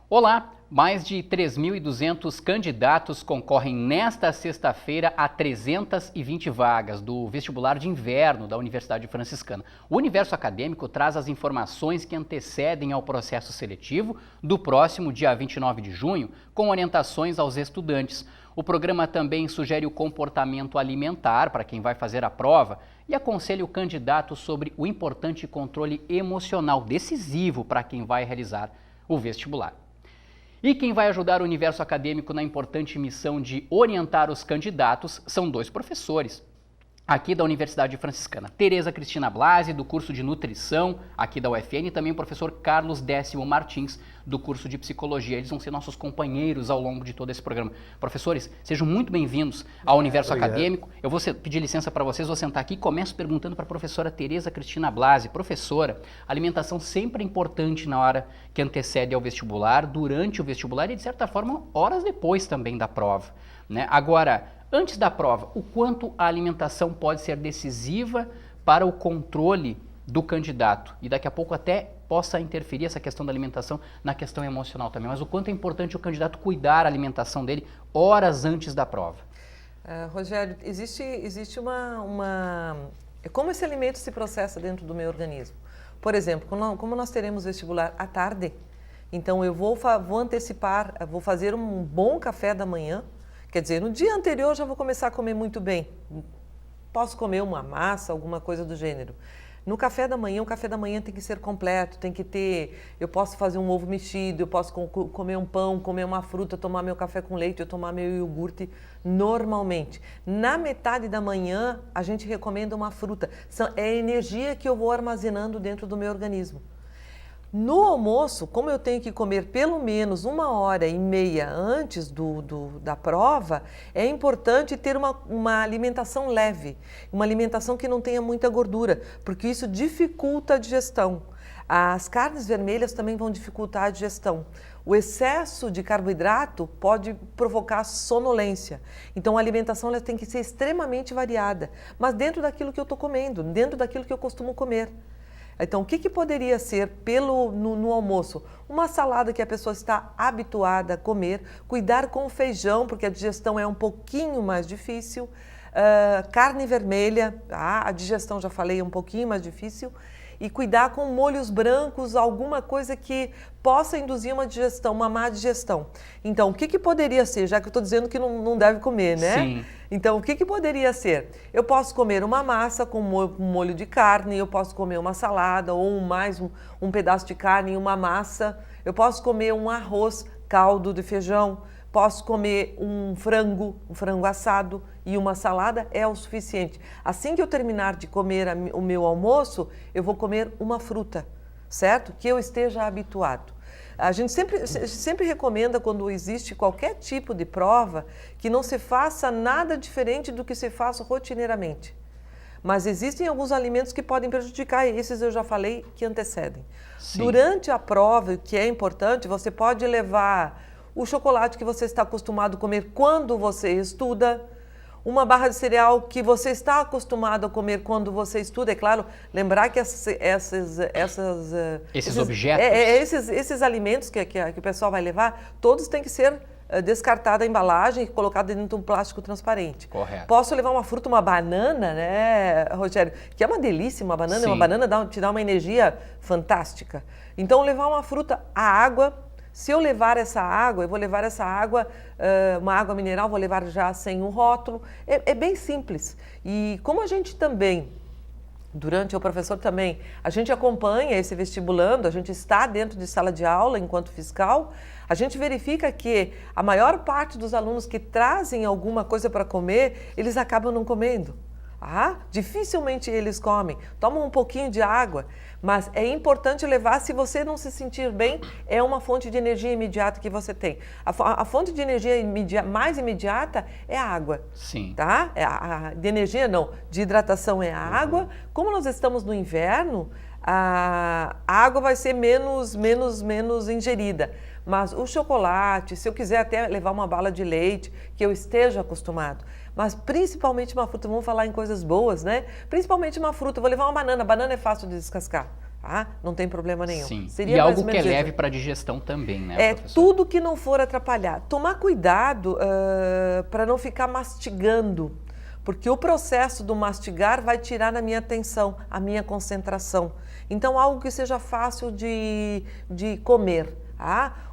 Olá! Mais de 3.200 candidatos concorrem nesta sexta-feira a 320 vagas do vestibular de inverno da Universidade Franciscana. O Universo Acadêmico traz as informações que antecedem ao processo seletivo do próximo dia 29 de junho, com orientações aos estudantes. O programa também sugere o comportamento alimentar para quem vai fazer a prova e aconselha o candidato sobre o importante controle emocional decisivo para quem vai realizar o vestibular. E quem vai ajudar o Universo Acadêmico na importante missão de orientar os candidatos são dois professores aqui da Universidade Franciscana. Tereza Cristina Blasi, do curso de Nutrição aqui da UFN, e também o professor Carlos Décimo Martins, do curso de Psicologia. Eles vão ser nossos companheiros ao longo de todo esse programa. Professores, sejam muito bem-vindos ao Universo Acadêmico. Eu vou pedir licença para vocês, vou sentar aqui e começo perguntando para a professora Tereza Cristina Blasi. Professora, a alimentação sempre é importante na hora que antecede ao vestibular, durante o vestibular e, de certa forma, horas depois também da prova, né? Agora, antes da prova, o quanto a alimentação pode ser decisiva para o controle do candidato? E daqui a pouco até possa interferir essa questão da alimentação na questão emocional também. Mas o quanto é importante o candidato cuidar da alimentação dele horas antes da prova? Rogério, existe uma... Como esse alimento se processa dentro do meu organismo? Por exemplo, como nós teremos vestibular à tarde, então eu vou antecipar, vou fazer um bom café da manhã. Quer dizer, no dia anterior já vou começar a comer muito bem. Posso comer uma massa, alguma coisa do gênero. No café da manhã, o café da manhã tem que ser completo, tem que ter... Eu posso fazer um ovo mexido, eu posso comer um pão, comer uma fruta, tomar meu café com leite, eu tomar meu iogurte normalmente. Na metade da manhã, a gente recomenda uma fruta. É a energia que eu vou armazenando dentro do meu organismo. No almoço, como eu tenho que comer pelo menos 1h30 antes da prova, é importante ter uma alimentação leve, uma alimentação que não tenha muita gordura, porque isso dificulta a digestão. As carnes vermelhas também vão dificultar a digestão. O excesso de carboidrato pode provocar sonolência. Então a alimentação ela tem que ser extremamente variada, mas dentro daquilo que eu estou comendo, dentro daquilo que eu costumo comer. Então, o que poderia ser no almoço? Uma salada que a pessoa está habituada a comer, cuidar com o feijão, porque a digestão é um pouquinho mais difícil, carne vermelha, a digestão, já falei, é um pouquinho mais difícil, e cuidar com molhos brancos, alguma coisa que possa induzir uma digestão, uma má digestão. Então, o que poderia ser, já que eu estou dizendo que não deve comer, né? Sim. Então, o que poderia ser? Eu posso comer uma massa com molho de carne, eu posso comer uma salada ou mais um pedaço de carne e uma massa, eu posso comer um arroz, caldo de feijão, posso comer um frango assado e uma salada, é o suficiente. Assim que eu terminar de comer o meu almoço, eu vou comer uma fruta, certo? Que eu esteja habituado. A gente sempre recomenda, quando existe qualquer tipo de prova, que não se faça nada diferente do que se faça rotineiramente. Mas existem alguns alimentos que podem prejudicar, e esses eu já falei que antecedem. Sim. Durante a prova, o que é importante, você pode levar o chocolate que você está acostumado a comer quando você estuda, uma barra de cereal que você está acostumado a comer quando você estuda. É claro, lembrar que esses objetos, esses alimentos que o pessoal vai levar, todos têm que ser descartada a embalagem e colocada dentro de um plástico transparente. Correto. Posso levar uma fruta, uma banana, né, Rogério? Que é uma delícia, uma banana. Sim. Uma banana te dá uma energia fantástica. Então, levar uma fruta, a água. Se eu levar essa água, eu vou levar essa água, uma água mineral, vou levar já sem um rótulo. É bem simples. E como a gente também, o professor também, a gente acompanha esse vestibulando, a gente está dentro de sala de aula enquanto fiscal, a gente verifica que a maior parte dos alunos que trazem alguma coisa para comer, eles acabam não comendo. Dificilmente eles comem, tomam um pouquinho de água, mas é importante levar. Se você não se sentir bem, é uma fonte de energia imediata que você tem. A fonte de energia mais imediata é a água. Sim. Tá? De energia não, de hidratação é a água. Como nós estamos no inverno, a água vai ser menos ingerida. Mas o chocolate, se eu quiser até levar uma bala de leite, que eu esteja acostumado. Mas principalmente uma fruta, vamos falar em coisas boas, né? Principalmente uma fruta, vou levar uma banana, banana é fácil de descascar. tá? Não tem problema nenhum. Sim, Seria e mais ou algo que é menos leve isso. para a digestão também, né, É professor? tudo que não for atrapalhar. Tomar cuidado para não ficar mastigando, porque o processo do mastigar vai tirar a minha atenção, a minha concentração. Então, algo que seja fácil de comer.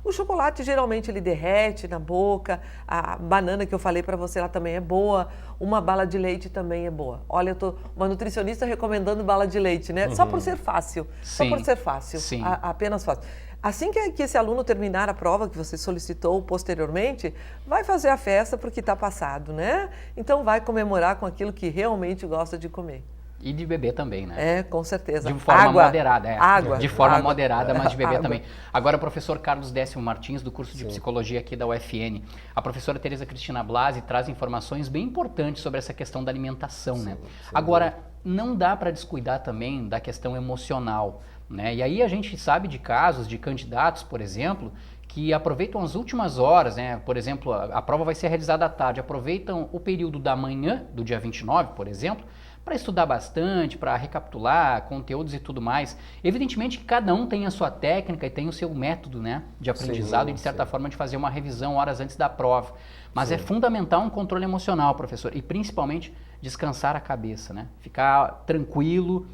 O chocolate geralmente ele derrete na boca, a banana que eu falei para você lá também é boa, uma bala de leite também é boa. Olha, eu tô uma nutricionista recomendando bala de leite, né? Só por ser fácil, Sim, só por ser fácil, sim. Apenas fácil. Assim que esse aluno terminar a prova que você solicitou posteriormente, vai fazer a festa porque está passado, né? Então vai comemorar com aquilo que realmente gosta de comer. E de beber também, né? É, com certeza. De forma Água, moderada, água, de forma água, moderada, mas de beber água. também. Agora, o professor Carlos Décimo Martins, do curso de Psicologia aqui da UFN. A professora Tereza Cristina Blasi traz informações bem importantes sobre essa questão da alimentação, né? Agora, não dá para descuidar também da questão emocional, né? E aí a gente sabe de casos de candidatos, por exemplo, que aproveitam as últimas horas, né? Por exemplo, a prova vai ser realizada à tarde, aproveitam o período da manhã, do dia 29, por exemplo, para estudar bastante, para recapitular conteúdos e tudo mais. Evidentemente que cada um tem a sua técnica e tem o seu método, né, de aprendizado e de certa forma de fazer uma revisão horas antes da prova. Mas é fundamental um controle emocional, professor, e principalmente descansar a cabeça, né? Ficar tranquilo,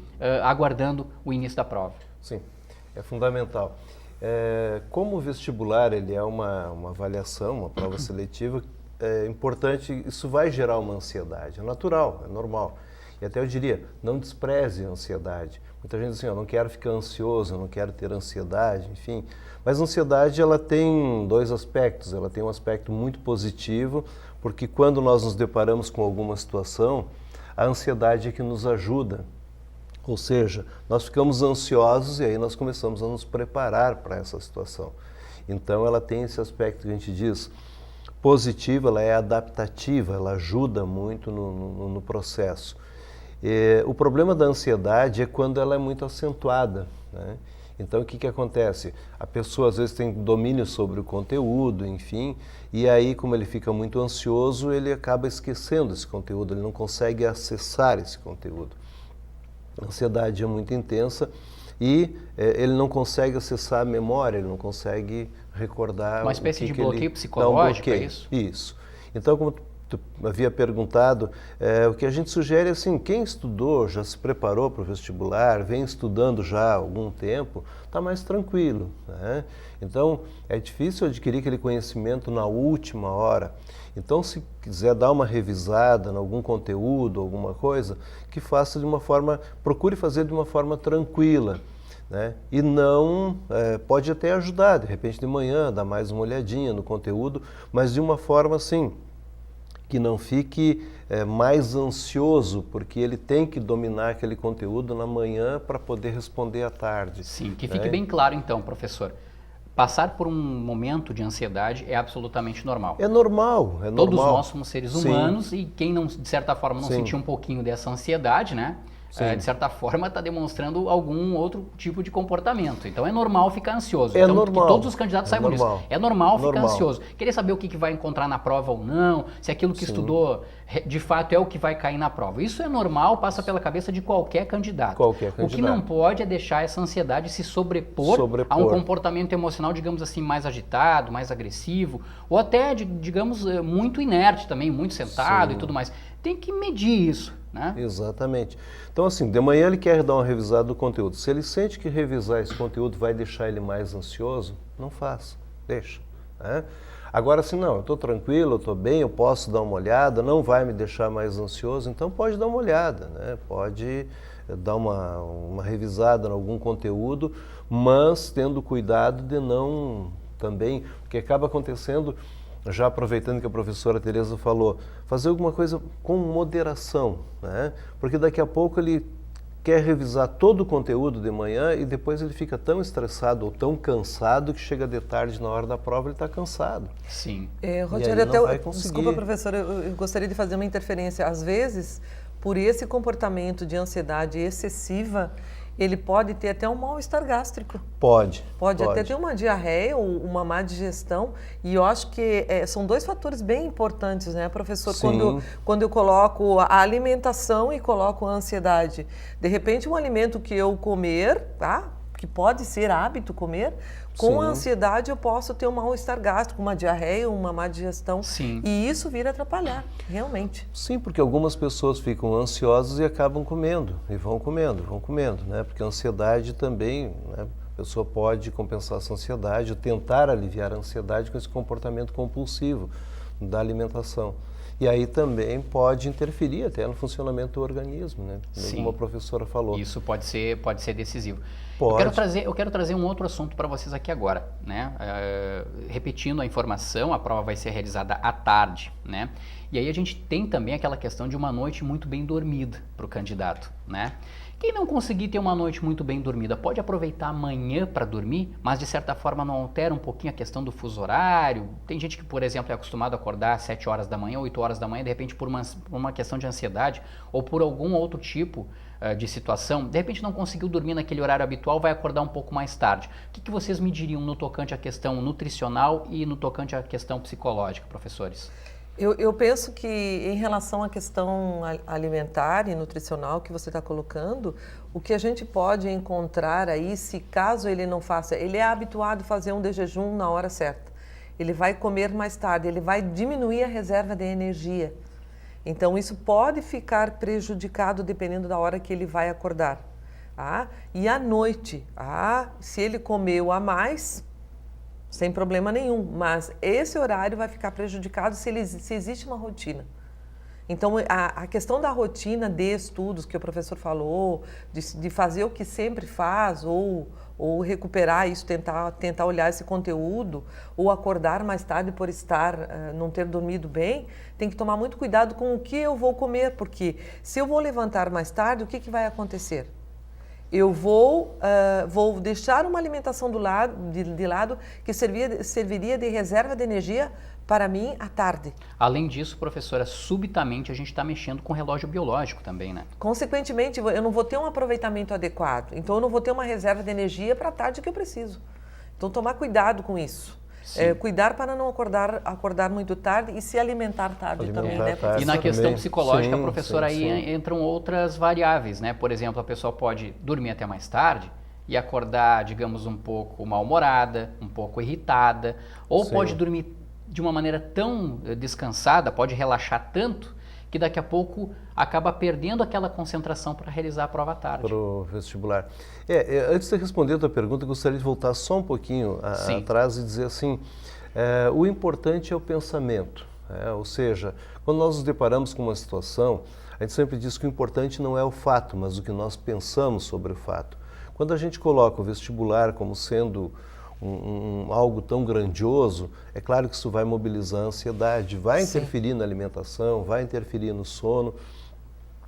aguardando o início da prova. Sim, é fundamental. Como o vestibular ele é uma avaliação, uma prova seletiva, é importante, isso vai gerar uma ansiedade, é natural, é normal. E até eu diria, não despreze a ansiedade. Muita gente diz assim, eu não quero ficar ansioso, eu não quero ter ansiedade, enfim. Mas a ansiedade ela tem dois aspectos. Ela tem um aspecto muito positivo, porque quando nós nos deparamos com alguma situação, a ansiedade é que nos ajuda. Ou seja, nós ficamos ansiosos e aí nós começamos a nos preparar para essa situação. Então ela tem esse aspecto que a gente diz positivo, ela é adaptativa, ela ajuda muito no processo. O problema da ansiedade é quando ela é muito acentuada, né? Então, o que acontece? A pessoa, às vezes, tem domínio sobre o conteúdo, enfim, e aí, como ele fica muito ansioso, ele acaba esquecendo esse conteúdo, ele não consegue acessar esse conteúdo. A ansiedade é muito intensa e ele não consegue acessar a memória, ele não consegue recordar... Uma espécie de bloqueio psicológico, é isso? Isso. Então, como tu havia perguntado, o que a gente sugere é assim, quem estudou, já se preparou para o vestibular, vem estudando já há algum tempo, está mais tranquilo, né? Então, é difícil adquirir aquele conhecimento na última hora. Então, se quiser dar uma revisada em algum conteúdo, alguma coisa, que faça de uma forma, procure fazer de uma forma tranquila, né? E não, pode até ajudar, de repente de manhã, dar mais uma olhadinha no conteúdo, mas de uma forma assim, que não fique mais ansioso, porque ele tem que dominar aquele conteúdo na manhã para poder responder à tarde. Sim, que fique bem claro então, professor. Passar por um momento de ansiedade é absolutamente normal. É normal, é normal. Todos nós somos seres humanos. Sim. E quem não, de certa forma, não Sim. sentir um pouquinho dessa ansiedade, né? De certa forma está demonstrando algum outro tipo de comportamento. Então é normal ficar ansioso. É então, normal. que todos os candidatos saibam disso. É normal ficar ansioso. Querer saber o que vai encontrar na prova ou não, se aquilo que estudou de fato é o que vai cair na prova. Isso é normal, passa pela cabeça de qualquer candidato. O que não pode é deixar essa ansiedade se sobrepor a um comportamento emocional, digamos assim, mais agitado, mais agressivo, ou até, digamos, muito inerte também, muito sentado e tudo mais. Tem que medir isso, né? Exatamente. Então, assim, de manhã ele quer dar uma revisada do conteúdo. Se ele sente que revisar esse conteúdo vai deixar ele mais ansioso, não faça, deixa, né? Agora, se não, eu estou tranquilo, eu estou bem, eu posso dar uma olhada, não vai me deixar mais ansioso, então pode dar uma olhada, né? Pode dar uma revisada em algum conteúdo, mas tendo cuidado de não também, porque acaba acontecendo, já aproveitando que a professora Tereza falou, fazer alguma coisa com moderação, né? Porque daqui a pouco ele quer revisar todo o conteúdo de manhã e depois ele fica tão estressado ou tão cansado que chega de tarde na hora da prova ele está cansado. Sim. Rogério, desculpa, professora, eu gostaria de fazer uma interferência. Às vezes, por esse comportamento de ansiedade excessiva, ele pode ter até um mal-estar gástrico. Pode Até ter uma diarreia ou uma má digestão. E eu acho que são dois fatores bem importantes, né, professor? Quando eu coloco a alimentação e coloco a ansiedade. De repente, um alimento que eu comer, tá? Que pode ser hábito comer, com a ansiedade eu posso ter um mal-estar gástrico, uma diarreia, uma má digestão. Sim. E isso vira atrapalhar, realmente. Sim, porque algumas pessoas ficam ansiosas e acabam comendo, e vão comendo, né? Porque a ansiedade também, né? A pessoa pode compensar essa ansiedade, ou tentar aliviar a ansiedade com esse comportamento compulsivo da alimentação. E aí também pode interferir até no funcionamento do organismo, né? Como a professora falou. Isso pode ser decisivo. Pode. Eu quero trazer um outro assunto para vocês aqui agora, né? Repetindo a informação, a prova vai ser realizada à tarde, né? E aí a gente tem também aquela questão de uma noite muito bem dormida para o candidato, né? Quem não conseguir ter uma noite muito bem dormida pode aproveitar amanhã para dormir, mas de certa forma não altera um pouquinho a questão do fuso horário. Tem gente que, por exemplo, é acostumado a acordar às 7 horas da manhã, 8 horas da manhã, de repente por uma questão de ansiedade ou por algum outro tipo de situação, de repente não conseguiu dormir naquele horário habitual, vai acordar um pouco mais tarde. O que vocês me diriam no tocante à questão nutricional e no tocante à questão psicológica, professores? Eu penso que em relação à questão alimentar e nutricional que você está colocando, o que a gente pode encontrar aí, se caso ele não faça, ele é habituado a fazer um de jejum na hora certa, ele vai comer mais tarde, ele vai diminuir a reserva de energia. Então isso pode ficar prejudicado dependendo da hora que ele vai acordar. E à noite, se ele comeu a mais, sem problema nenhum, mas esse horário vai ficar prejudicado se existe uma rotina. Então, a questão da rotina de estudos que o professor falou, de fazer o que sempre faz, ou recuperar isso, tentar olhar esse conteúdo, ou acordar mais tarde por não ter dormido bem, tem que tomar muito cuidado com o que eu vou comer, porque se eu vou levantar mais tarde, o que vai acontecer? Eu vou deixar uma alimentação de lado que serviria de reserva de energia para mim à tarde. Além disso, professora, subitamente a gente está mexendo com o relógio biológico também, né? Consequentemente, eu não vou ter um aproveitamento adequado. Então, eu não vou ter uma reserva de energia para a tarde que eu preciso. Então, tomar cuidado com isso. Cuidar para não acordar muito tarde e se alimentar tarde também, né, professor? E na questão psicológica, sim, professor, aí entram outras variáveis, né? Por exemplo, a pessoa pode dormir até mais tarde e acordar, digamos, um pouco mal-humorada, um pouco irritada, ou pode dormir de uma maneira tão descansada, pode relaxar tanto, que daqui a pouco acaba perdendo aquela concentração para realizar a prova à tarde. Para o vestibular. Antes de responder a tua pergunta, eu gostaria de voltar só um pouquinho atrás e dizer assim, o importante é o pensamento. Ou seja, quando nós nos deparamos com uma situação, a gente sempre diz que o importante não é o fato, mas o que nós pensamos sobre o fato. Quando a gente coloca o vestibular como sendo algo tão grandioso, é claro que isso vai mobilizar a ansiedade, vai interferir na alimentação, vai interferir no sono.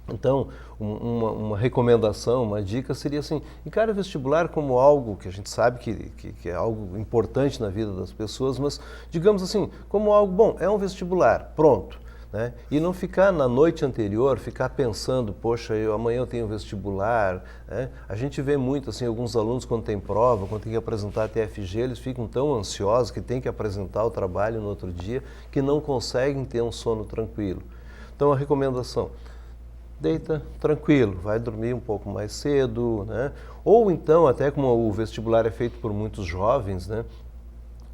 Então, uma recomendação, uma dica seria assim, encare o vestibular como algo que a gente sabe que é algo importante na vida das pessoas, mas digamos assim, como algo, bom, é um vestibular, pronto. Né? E não ficar na noite anterior, ficar pensando, poxa, amanhã eu tenho vestibular. Né? A gente vê muito, assim, alguns alunos quando tem prova, quando tem que apresentar a TFG, eles ficam tão ansiosos que tem que apresentar o trabalho no outro dia, que não conseguem ter um sono tranquilo. Então a recomendação, deita tranquilo, vai dormir um pouco mais cedo, né? Ou então, até como o vestibular é feito por muitos jovens, né?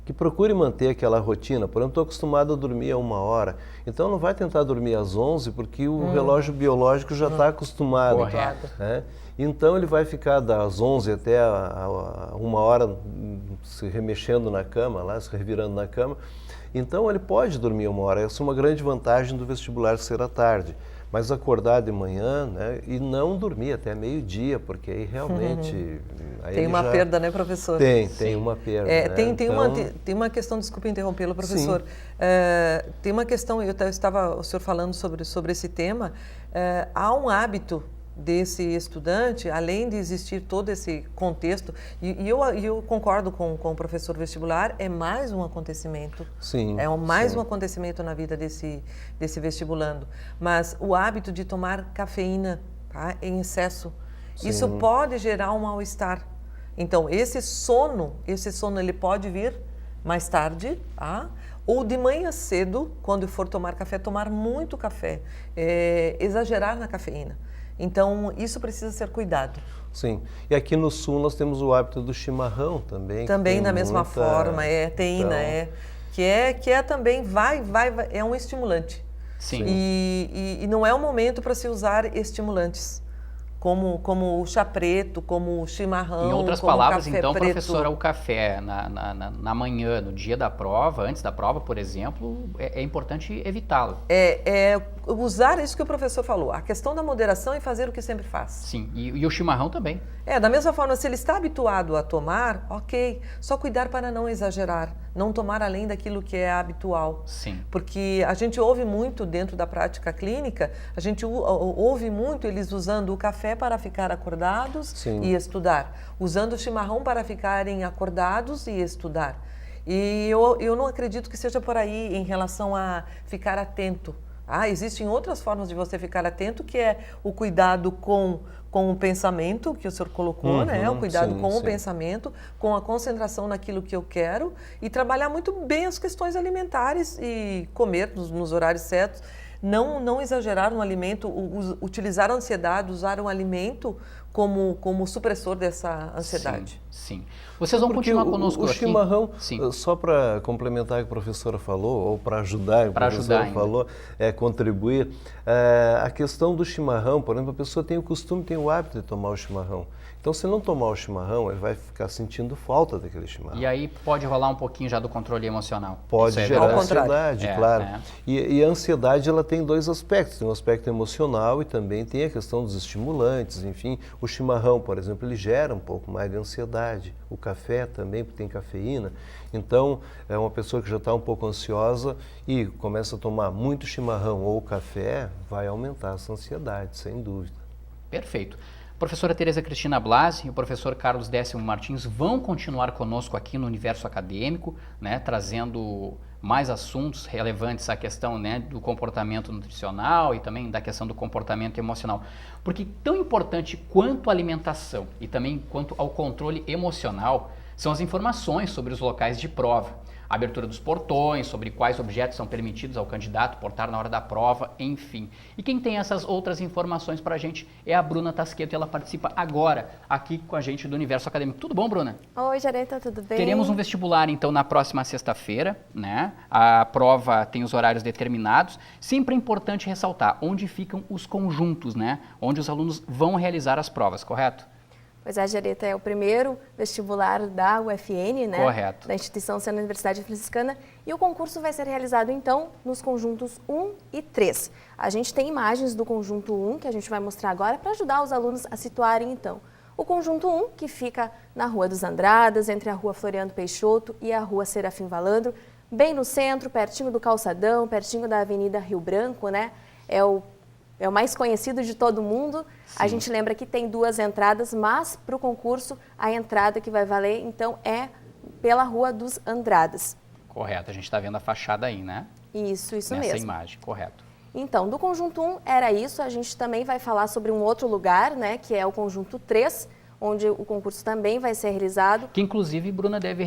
Que procure manter aquela rotina. Por exemplo, estou acostumado a dormir a 1h, então não vai tentar dormir às 11 porque o relógio biológico já está acostumado. Né? Então ele vai ficar das 11 até a 1h se remexendo na cama, lá, se revirando na cama. Então ele pode dormir 1h. Essa é uma grande vantagem do vestibular ser à tarde. Mas acordar de manhã, né, e não dormir até meio-dia, porque aí realmente... Aí tem uma perda, né, professor? Tem uma perda. Né? Tem uma questão, desculpe interrompê-lo, professor. Tem uma questão, estava o senhor falando sobre esse tema, há um hábito desse estudante, além de existir todo esse contexto, e eu concordo com o professor vestibular, é mais um acontecimento. Mais um acontecimento na vida desse vestibulando. Mas o hábito de tomar cafeína, tá, em excesso, Isso pode gerar um mal-estar. Então, esse sono ele pode vir mais tarde, ou de manhã cedo, quando for tomar café, tomar muito café, exagerar na cafeína. Então, isso precisa ser cuidado. Sim. E aqui no sul nós temos o hábito do chimarrão também. Também da mesma forma, teína, que é também, é um estimulante. Sim. E não é o momento para se usar estimulantes, como o chá preto, como o chimarrão, em outras como palavras, o café então, preto. professora, o café na manhã, no dia da prova, antes da prova, por exemplo, é importante evitá-lo. Usar isso que o professor falou, a questão da moderação e fazer o que sempre faz. Sim, e o chimarrão também. Da mesma forma, se ele está habituado a tomar, ok, só cuidar para não exagerar, não tomar além daquilo que é habitual. Sim. Porque a gente ouve muito dentro da prática clínica, a gente ouve muito eles usando o café para ficar acordados Sim. e estudar, usando o chimarrão para ficarem acordados e estudar. E eu não acredito que seja por aí em relação a ficar atento. Existem outras formas de você ficar atento, que é o cuidado com o pensamento, que o senhor colocou, né? O cuidado com o pensamento, com a concentração naquilo que eu quero e trabalhar muito bem as questões alimentares e comer nos horários certos. Não exagerar no alimento, utilizar a ansiedade, usar um alimento como supressor dessa ansiedade. Sim. Vocês vão continuar conosco aqui? O chimarrão, sim, só para complementar o que a professora falou, ou para ajudar o que a professora falou, contribuir, a questão do chimarrão, por exemplo, a pessoa tem o costume, tem o hábito de tomar o chimarrão. Então, se não tomar o chimarrão, ele vai ficar sentindo falta daquele chimarrão. E aí pode rolar um pouquinho já do controle emocional. Pode gerar ansiedade, claro. E a ansiedade, ela tem dois aspectos. Tem um aspecto emocional e também tem a questão dos estimulantes, enfim. O chimarrão, por exemplo, ele gera um pouco mais de ansiedade. O café também, porque tem cafeína. Então, é uma pessoa que já está um pouco ansiosa e começa a tomar muito chimarrão ou café, vai aumentar essa ansiedade, sem dúvida. Perfeito. A professora Tereza Cristina Blasi e o professor Carlos Décimo Martins vão continuar conosco aqui no Universo Acadêmico, né, trazendo mais assuntos relevantes à questão, né, do comportamento nutricional e também da questão do comportamento emocional. Porque tão importante quanto a alimentação e também quanto ao controle emocional são as informações sobre os locais de prova. A abertura dos portões, sobre quais objetos são permitidos ao candidato portar na hora da prova, enfim. E quem tem essas outras informações para a gente é a Bruna Tasqueto, e ela participa agora aqui com a gente do Universo Acadêmico. Tudo bom, Bruna? Oi, Jareta, tudo bem? Teremos um vestibular, então, na próxima sexta-feira, né? A prova tem os horários determinados. Sempre é importante ressaltar onde ficam os conjuntos, né? Onde os alunos vão realizar as provas, correto? Pois é, Jareta, é o primeiro vestibular da UFN, né? Correto. Da instituição sendo a Universidade Franciscana. E o concurso vai ser realizado, então, nos conjuntos 1 e 3. A gente tem imagens do conjunto 1, que a gente vai mostrar agora, para ajudar os alunos a situarem, então. O conjunto 1, que fica na Rua dos Andradas, entre a Rua Floriano Peixoto e a Rua Serafim Valandro, bem no centro, pertinho do calçadão, pertinho da Avenida Rio Branco, né? É o mais conhecido de todo mundo. Sim. A gente lembra que tem 2 entradas, mas para o concurso a entrada que vai valer, então, é pela Rua dos Andradas. Correto, a gente está vendo a fachada aí, né? Isso mesmo. Nessa imagem, correto. Então, do conjunto 1 era isso, a gente também vai falar sobre um outro lugar, né, que é o conjunto 3, onde o concurso também vai ser realizado. Que, inclusive, Bruna deve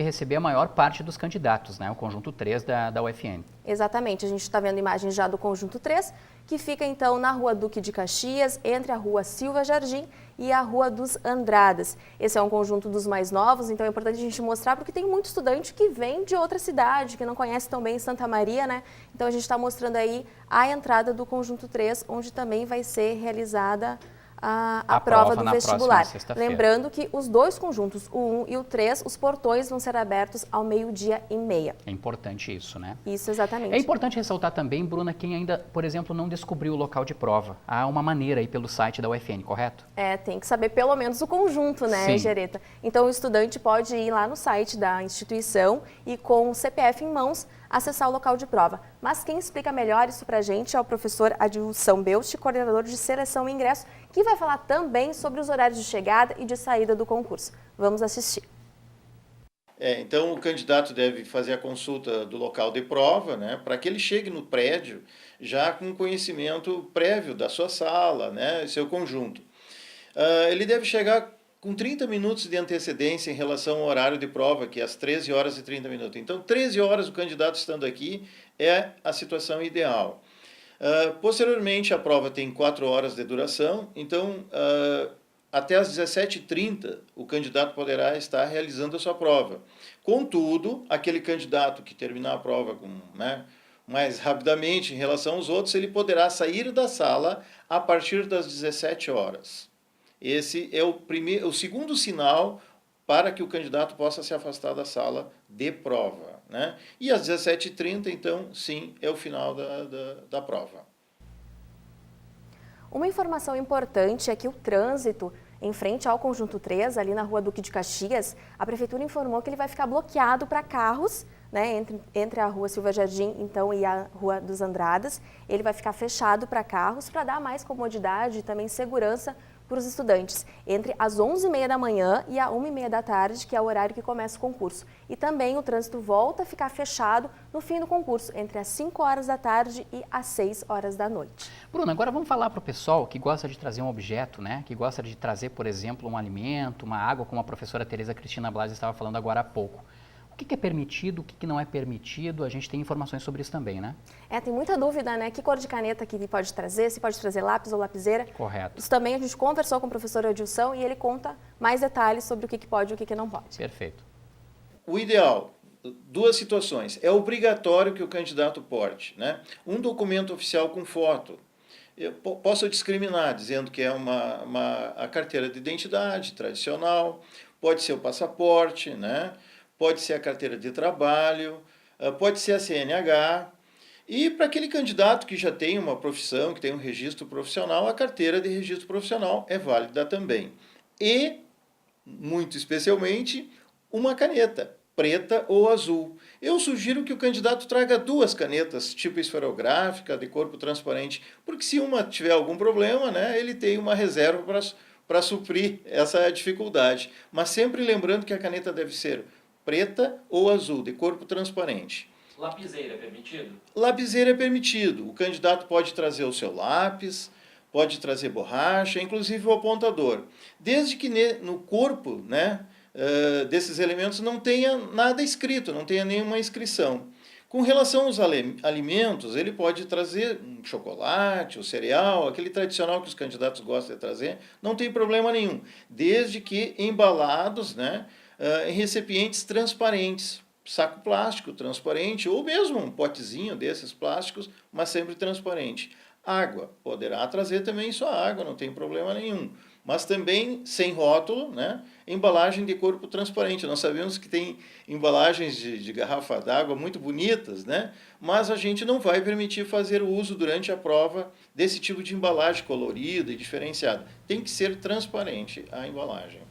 receber a maior parte dos candidatos, né? O conjunto 3 da UFN. Exatamente, a gente está vendo imagens já do conjunto 3, que fica, então, na Rua Duque de Caxias, entre a Rua Silva Jardim e a Rua dos Andradas. Esse é um conjunto dos mais novos, então é importante a gente mostrar, porque tem muito estudante que vem de outra cidade, que não conhece tão bem Santa Maria, né? Então, a gente está mostrando aí a entrada do conjunto 3, onde também vai ser realizada a prova do vestibular. Lembrando que os 2 conjuntos, o 1 e o 3, os portões vão ser abertos ao 12:30. É importante isso, né? Isso, exatamente. É importante ressaltar também, Bruna, quem ainda, por exemplo, não descobriu o local de prova. Há uma maneira aí pelo site da UFN, correto? Tem que saber pelo menos o conjunto, né, Gereta? Então, o estudante pode ir lá no site da instituição e, com o CPF em mãos, acessar o local de prova. Mas quem explica melhor isso pra gente é o professor Adilson Belst, coordenador de seleção e ingresso, que vai falar também sobre os horários de chegada e de saída do concurso. Vamos assistir. Então, o candidato deve fazer a consulta do local de prova, né, para que ele chegue no prédio já com conhecimento prévio da sua sala, né, seu conjunto. ele deve chegar com 30 minutos de antecedência em relação ao horário de prova, que é às 13 horas e 30 minutos. Então, 13 horas o candidato estando aqui é a situação ideal. Posteriormente, a prova tem 4 horas de duração, então, até às 17h30, o candidato poderá estar realizando a sua prova. Contudo, aquele candidato que terminar a prova com, mais rapidamente em relação aos outros, ele poderá sair da sala a partir das 17 horas. Esse é o segundo sinal para que o candidato possa se afastar da sala de prova, né? E às 17h30, então, sim, é o final da prova. Uma informação importante é que o trânsito em frente ao Conjunto 3, ali na Rua Duque de Caxias, a Prefeitura informou que ele vai ficar bloqueado para carros, né, entre a Rua Silva Jardim então, e a Rua dos Andradas. Ele vai ficar fechado para carros para dar mais comodidade e também segurança para os estudantes, entre as 11h30 da manhã e a 1h30 da tarde, que é o horário que começa o concurso. E também o trânsito volta a ficar fechado no fim do concurso, entre as 5 horas da tarde e as 6 horas da noite. Bruna, agora vamos falar para o pessoal que gosta de trazer um objeto, né? Que gosta de trazer, por exemplo, um alimento, uma água, como a professora Tereza Cristina Blas estava falando agora há pouco. O que é permitido, o que não é permitido? A gente tem informações sobre isso também, né? Tem muita dúvida, né? Que cor de caneta que ele pode trazer, se pode trazer lápis ou lapiseira. Correto. Isso também a gente conversou com o professor Adilson e ele conta mais detalhes sobre o que pode e o que não pode. Perfeito. O ideal, 2 situações. É obrigatório que o candidato porte, né? Um documento oficial com foto. Eu posso discriminar, dizendo que é a carteira de identidade tradicional, pode ser o passaporte, né? Pode ser a carteira de trabalho, pode ser a CNH. E para aquele candidato que já tem uma profissão, que tem um registro profissional, a carteira de registro profissional é válida também. E, muito especialmente, uma caneta, preta ou azul. Eu sugiro que o candidato traga 2 canetas, tipo esferográfica, de corpo transparente, porque se uma tiver algum problema, né, ele tem uma reserva para suprir essa dificuldade. Mas sempre lembrando que a caneta deve ser preta ou azul, de corpo transparente. Lapiseira é permitido? Lapiseira é permitido. O candidato pode trazer o seu lápis, pode trazer borracha, inclusive o apontador. Desde que no corpo, né, desses elementos não tenha nada escrito, não tenha nenhuma inscrição. Com relação aos alimentos, ele pode trazer um chocolate, o cereal, aquele tradicional que os candidatos gostam de trazer, não tem problema nenhum, desde que embalados, né, em recipientes transparentes, saco plástico transparente ou mesmo um potezinho desses plásticos, mas sempre transparente. Água, poderá trazer também sua água, não tem problema nenhum. Mas também sem rótulo, né? Embalagem de corpo transparente. Nós sabemos que tem embalagens de garrafa d'água muito bonitas, né? Mas a gente não vai permitir fazer o uso durante a prova desse tipo de embalagem colorida e diferenciada. Tem que ser transparente a embalagem.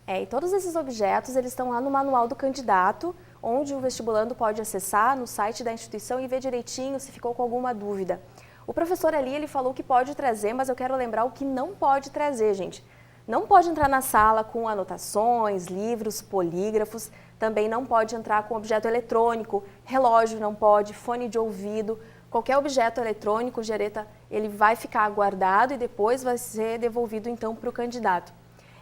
E todos esses objetos eles estão lá no manual do candidato, onde o vestibulando pode acessar no site da instituição e ver direitinho se ficou com alguma dúvida. O professor ali, ele falou que pode trazer, mas eu quero lembrar o que não pode trazer, gente. Não pode entrar na sala com anotações, livros, polígrafos, também não pode entrar com objeto eletrônico, relógio não pode, fone de ouvido, qualquer objeto eletrônico, Gereta, ele vai ficar guardado e depois vai ser devolvido então para o candidato.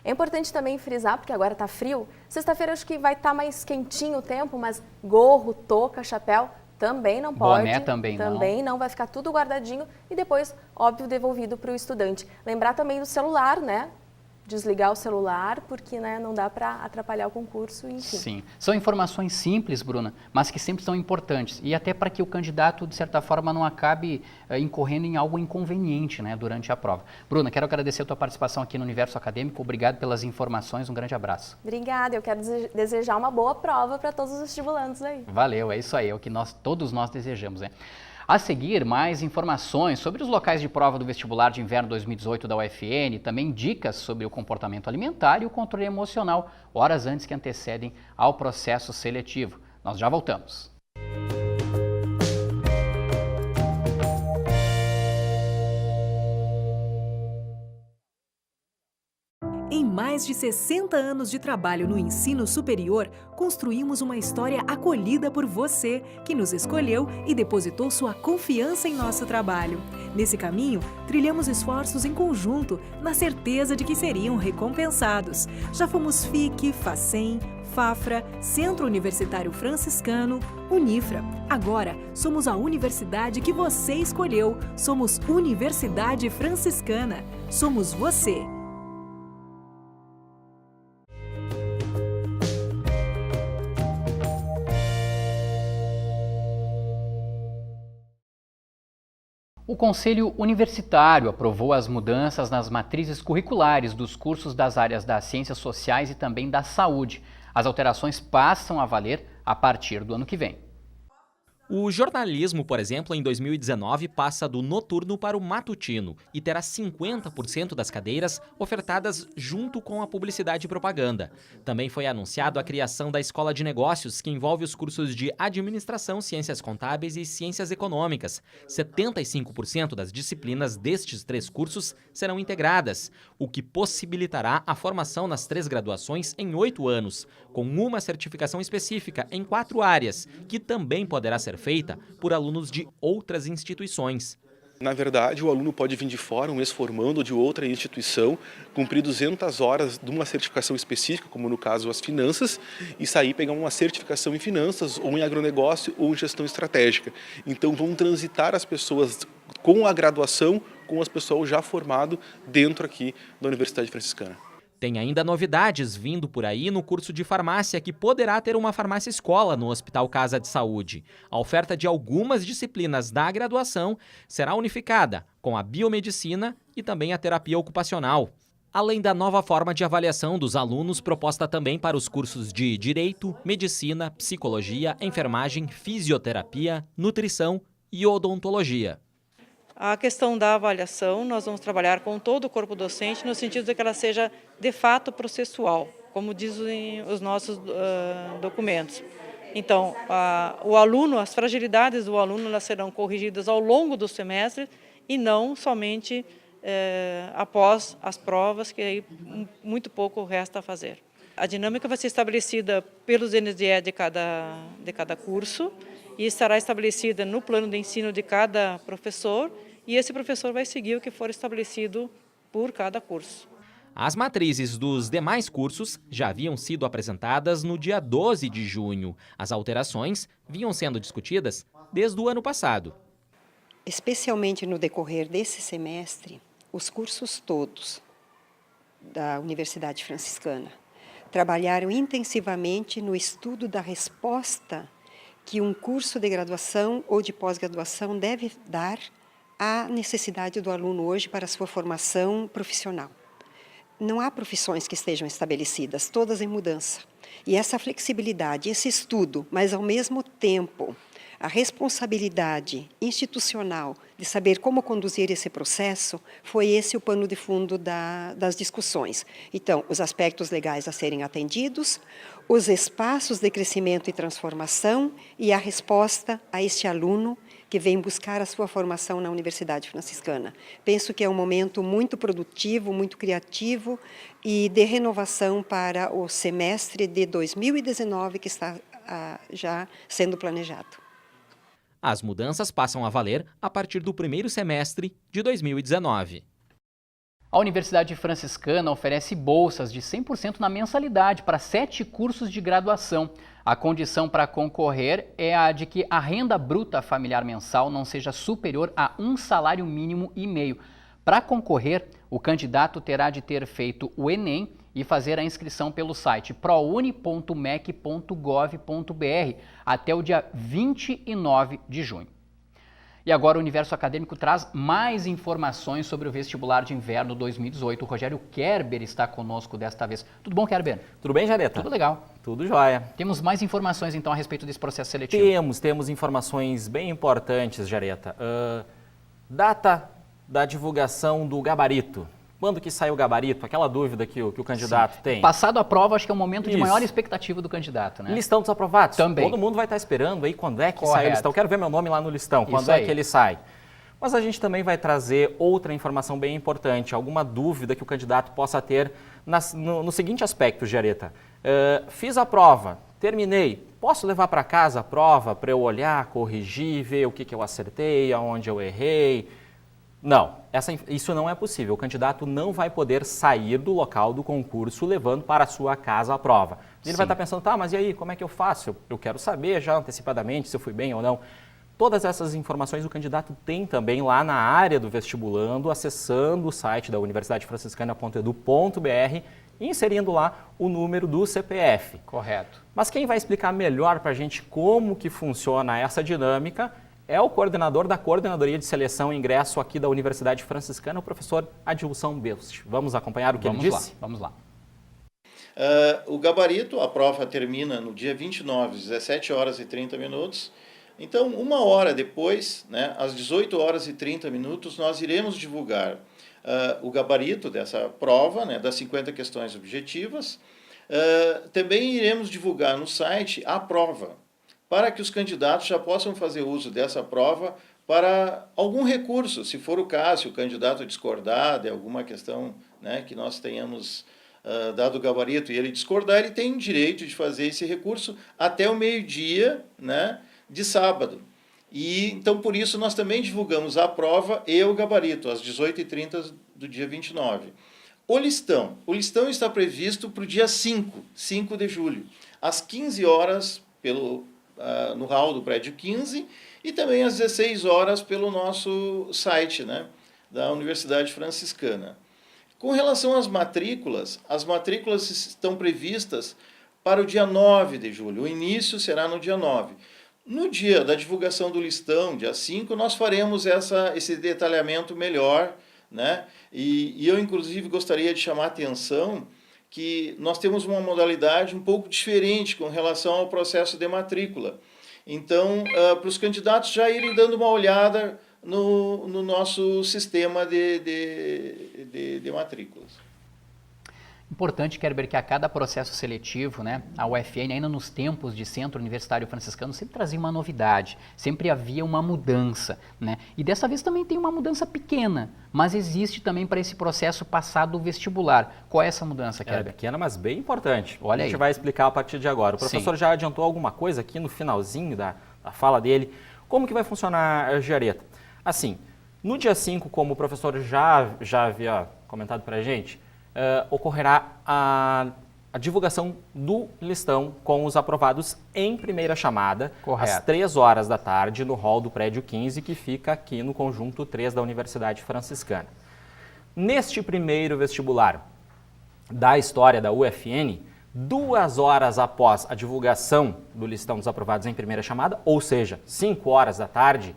É importante também frisar, porque agora está frio, sexta-feira acho que vai estar mais quentinho o tempo, mas gorro, touca, chapéu também não pode. Boné também não. Também não, vai ficar tudo guardadinho e depois, óbvio, devolvido para o estudante. Lembrar também do celular, né? Desligar o celular, porque né, não dá para atrapalhar o concurso, enfim. Sim, são informações simples, Bruna, mas que sempre são importantes. E até para que o candidato, de certa forma, não acabe incorrendo em algo inconveniente, né, durante a prova. Bruna, quero agradecer a tua participação aqui no Universo Acadêmico. Obrigado pelas informações, um grande abraço. Obrigada, eu quero desejar uma boa prova para todos os vestibulandos aí. Valeu, é isso aí, é o que todos nós desejamos, né? A seguir, mais informações sobre os locais de prova do vestibular de inverno 2018 da UFN, também dicas sobre o comportamento alimentar e o controle emocional, horas antes que antecedem ao processo seletivo. Nós já voltamos. Em mais mais de 60 anos de trabalho no ensino superior, construímos uma história acolhida por você, que nos escolheu e depositou sua confiança em nosso trabalho. Nesse caminho, trilhamos esforços em conjunto, na certeza de que seriam recompensados. Já fomos FIC, FACEM, FAFRA, Centro Universitário Franciscano, Unifra. Agora, somos a universidade que você escolheu. Somos Universidade Franciscana. Somos você. O Conselho Universitário aprovou as mudanças nas matrizes curriculares dos cursos das áreas das ciências sociais e também da saúde. As alterações passam a valer a partir do ano que vem. O jornalismo, por exemplo, em 2019 passa do noturno para o matutino e terá 50% das cadeiras ofertadas junto com a publicidade e propaganda. Também foi anunciado a criação da Escola de Negócios, que envolve os cursos de Administração, Ciências Contábeis e Ciências Econômicas. 75% das disciplinas destes 3 cursos serão integradas, o que possibilitará a formação nas 3 graduações em 8 anos, com uma certificação específica em 4 áreas, que também poderá ser feita por alunos de outras instituições. Na verdade, o aluno pode vir de fora, um ex-formando de outra instituição, cumprir 200 horas de uma certificação específica, como no caso as finanças, e sair e pegar uma certificação em finanças, ou em agronegócio, ou em gestão estratégica. Então vão transitar as pessoas com a graduação, com as pessoas já formadas dentro aqui da Universidade Franciscana. Tem ainda novidades vindo por aí no curso de farmácia, que poderá ter uma farmácia-escola no Hospital Casa de Saúde. A oferta de algumas disciplinas da graduação será unificada com a biomedicina e também a terapia ocupacional. Além da nova forma de avaliação dos alunos proposta também para os cursos de Direito, Medicina, Psicologia, Enfermagem, Fisioterapia, Nutrição e Odontologia. A questão da avaliação, nós vamos trabalhar com todo o corpo docente no sentido de que ela seja de fato processual, como dizem os nossos documentos. Então, o aluno, as fragilidades do aluno, elas serão corrigidas ao longo do semestre e não somente após as provas, que aí muito pouco resta a fazer. A dinâmica vai ser estabelecida pelos NDE de cada curso e estará estabelecida no plano de ensino de cada professor, e esse professor vai seguir o que for estabelecido por cada curso. As matrizes dos demais cursos já haviam sido apresentadas no dia 12 de junho. As alterações vinham sendo discutidas desde o ano passado. Especialmente no decorrer desse semestre, os cursos todos da Universidade Franciscana trabalharam intensivamente no estudo da resposta que um curso de graduação ou de pós-graduação deve dar à necessidade do aluno hoje para a sua formação profissional. Não há profissões que estejam estabelecidas, todas em mudança. E essa flexibilidade, esse estudo, mas ao mesmo tempo a responsabilidade institucional de saber como conduzir esse processo, foi esse o pano de fundo das discussões. Então, os aspectos legais a serem atendidos, os espaços de crescimento e transformação e a resposta a este aluno que vem buscar a sua formação na Universidade Franciscana. Penso que é um momento muito produtivo, muito criativo e de renovação para o semestre de 2019 que está já sendo planejado. As mudanças passam a valer a partir do primeiro semestre de 2019. A Universidade Franciscana oferece bolsas de 100% na mensalidade para 7 cursos de graduação. A condição para concorrer é a de que a renda bruta familiar mensal não seja superior a 1,5 salário mínimo. Para concorrer, o candidato terá de ter feito o Enem e fazer a inscrição pelo site prouni.mec.gov.br até o dia 29 de junho. E agora o Universo Acadêmico traz mais informações sobre o vestibular de inverno 2018. O Rogério Kerber está conosco desta vez. Tudo bom, Kerber? Tudo bem, Jareta? Tudo legal. Tudo jóia. Temos mais informações então a respeito desse processo seletivo? Temos informações bem importantes, Jareta. Data da divulgação do gabarito. Quando que sai o gabarito? Aquela dúvida que o candidato tem. Passado a prova, acho que é o momento de maior expectativa do candidato, né? Listão dos aprovados? Também. Todo mundo vai estar esperando aí quando é que sai o listão. Eu quero ver meu nome lá no listão, quando é que ele sai. Mas a gente também vai trazer outra informação bem importante, alguma dúvida que o candidato possa ter no seguinte aspecto, Jareta. Fiz a prova, terminei, posso levar para casa a prova para eu olhar, corrigir, ver o que eu acertei, aonde eu errei? Não, isso não é possível. O candidato não vai poder sair do local do concurso levando para a sua casa a prova. Ele vai estar pensando, tá, mas e aí, como é que eu faço? Eu quero saber já antecipadamente se eu fui bem ou não. Todas essas informações o candidato tem também lá na área do vestibulando, acessando o site da universidadefranciscana.edu.br e inserindo lá o número do CPF. Correto. Mas quem vai explicar melhor para a gente como que funciona essa dinâmica é o coordenador da Coordenadoria de Seleção e Ingresso aqui da Universidade Franciscana, o professor Adilson Belst. Vamos acompanhar o que ele disse? Vamos lá. O gabarito, a prova termina no dia 29, 17 horas e 30 minutos. Então, 1 hora depois, né, às 18 horas e 30 minutos, nós iremos divulgar o gabarito dessa prova, né, das 50 questões objetivas. Também iremos divulgar no site a prova, para que os candidatos já possam fazer uso dessa prova para algum recurso, se for o caso, se o candidato discordar de alguma questão, né, que nós tenhamos dado o gabarito e ele discordar, ele tem direito de fazer esse recurso até o meio-dia, né, de sábado. E então, por isso, nós também divulgamos a prova e o gabarito, às 18h30 do dia 29. O listão está previsto para o dia 5 de julho, às 15 horas no hall do prédio 15 e também às 16 horas pelo nosso site, né, da Universidade Franciscana. Com relação às matrículas estão previstas para o dia 9 de julho, o início será no dia 9. No dia da divulgação do listão, dia 5, nós faremos esse detalhamento melhor, né? E eu, inclusive, gostaria de chamar a atenção que nós temos uma modalidade um pouco diferente com relação ao processo de matrícula. Então, para os candidatos já irem dando uma olhada no nosso sistema de matrículas. Importante, Kerber, que a cada processo seletivo, né, a UFN, ainda nos tempos de Centro Universitário Franciscano, sempre trazia uma novidade, sempre havia uma mudança, né? E dessa vez também tem uma mudança pequena, mas existe também para esse processo passado vestibular. Qual é essa mudança, Kerber? É pequena, mas bem importante. Olha a gente aí. vai explicar a partir de agora. O professor já adiantou alguma coisa aqui no finalzinho da fala dele. Como que vai funcionar, Jareta? Assim, no dia 5, como o professor já havia comentado para a gente, ocorrerá a divulgação do listão com os aprovados em primeira chamada, às 3 horas da tarde, no hall do prédio 15, que fica aqui no conjunto 3 da Universidade Franciscana. Neste primeiro vestibular da história da UFN, 2 horas após a divulgação do listão dos aprovados em primeira chamada, ou seja, 5 horas da tarde,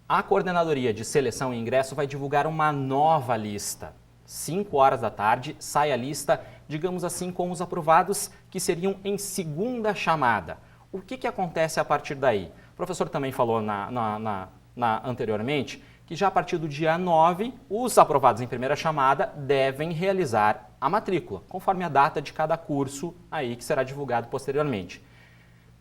a Coordenadoria de Seleção e Ingresso vai divulgar uma nova lista. 5 horas da tarde sai a lista, digamos assim, com os aprovados que seriam em segunda chamada. O que acontece a partir daí? O professor também falou anteriormente que já a partir do dia 9, os aprovados em primeira chamada devem realizar a matrícula, conforme a data de cada curso aí que será divulgado posteriormente.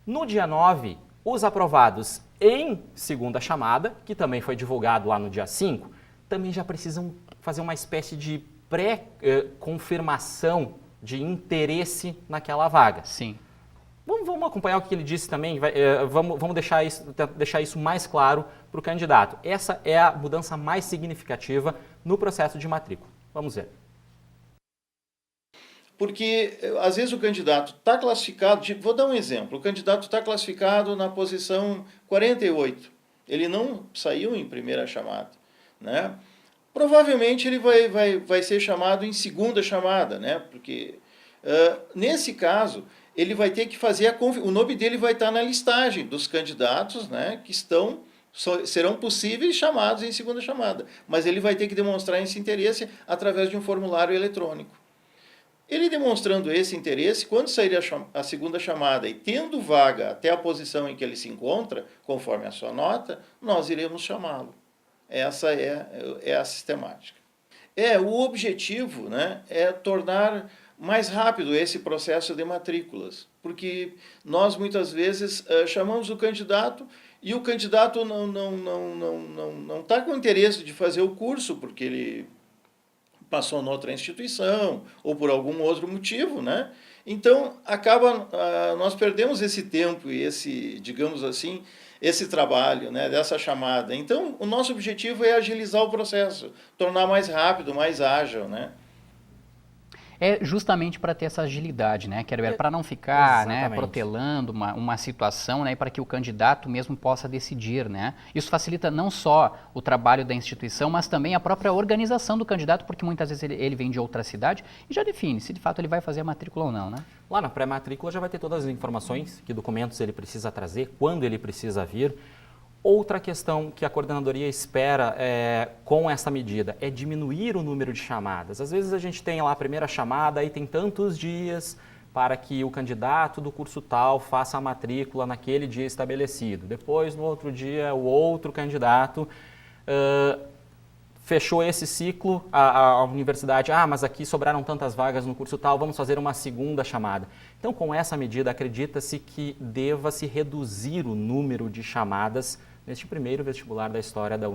No dia 9, os aprovados em segunda chamada, que também foi divulgado lá no dia 5, também já precisam fazer uma espécie de pré-confirmação de interesse naquela vaga. Sim. Vamos acompanhar o que ele disse também, vamos deixar isso mais claro para o candidato. Essa é a mudança mais significativa no processo de matrícula. Vamos ver. Porque, às vezes, o candidato está classificado, vou dar um exemplo, o candidato está classificado na posição 48, ele não saiu em primeira chamada, né? Provavelmente ele vai ser chamado em segunda chamada, né? Porque, nesse caso, ele vai ter que fazer o nome dele vai estar na listagem dos candidatos, né, que serão possíveis chamados em segunda chamada, mas ele vai ter que demonstrar esse interesse através de um formulário eletrônico. Ele demonstrando esse interesse, quando sair a segunda chamada e tendo vaga até a posição em que ele se encontra, conforme a sua nota, nós iremos chamá-lo. Essa é a sistemática. O objetivo, né, é tornar mais rápido esse processo de matrículas, porque nós muitas vezes chamamos o candidato e o candidato não está com interesse de fazer o curso, porque ele passou noutra instituição ou por algum outro motivo, né? Então, nós perdemos esse tempo e esse, digamos assim, esse trabalho, né, dessa chamada. Então, o nosso objetivo é agilizar o processo, tornar mais rápido, mais ágil, né? É justamente para ter essa agilidade, né, Kerber? Para não ficar, né, Exatamente. protelando uma situação, né, para que o candidato mesmo possa decidir, né? Isso facilita não só o trabalho da instituição, mas também a própria organização do candidato, porque muitas vezes ele vem de outra cidade e já define se de fato ele vai fazer a matrícula ou não, né? Lá na pré-matrícula já vai ter todas as informações, que documentos ele precisa trazer, quando ele precisa vir. Outra questão que a coordenadoria espera com essa medida é diminuir o número de chamadas. Às vezes a gente tem lá a primeira chamada e tem tantos dias para que o candidato do curso tal faça a matrícula naquele dia estabelecido. Depois, no outro dia, o outro candidato fechou esse ciclo, a universidade, mas aqui sobraram tantas vagas no curso tal, vamos fazer uma segunda chamada. Então, com essa medida, acredita-se que deva-se reduzir o número de chamadas neste primeiro vestibular da história da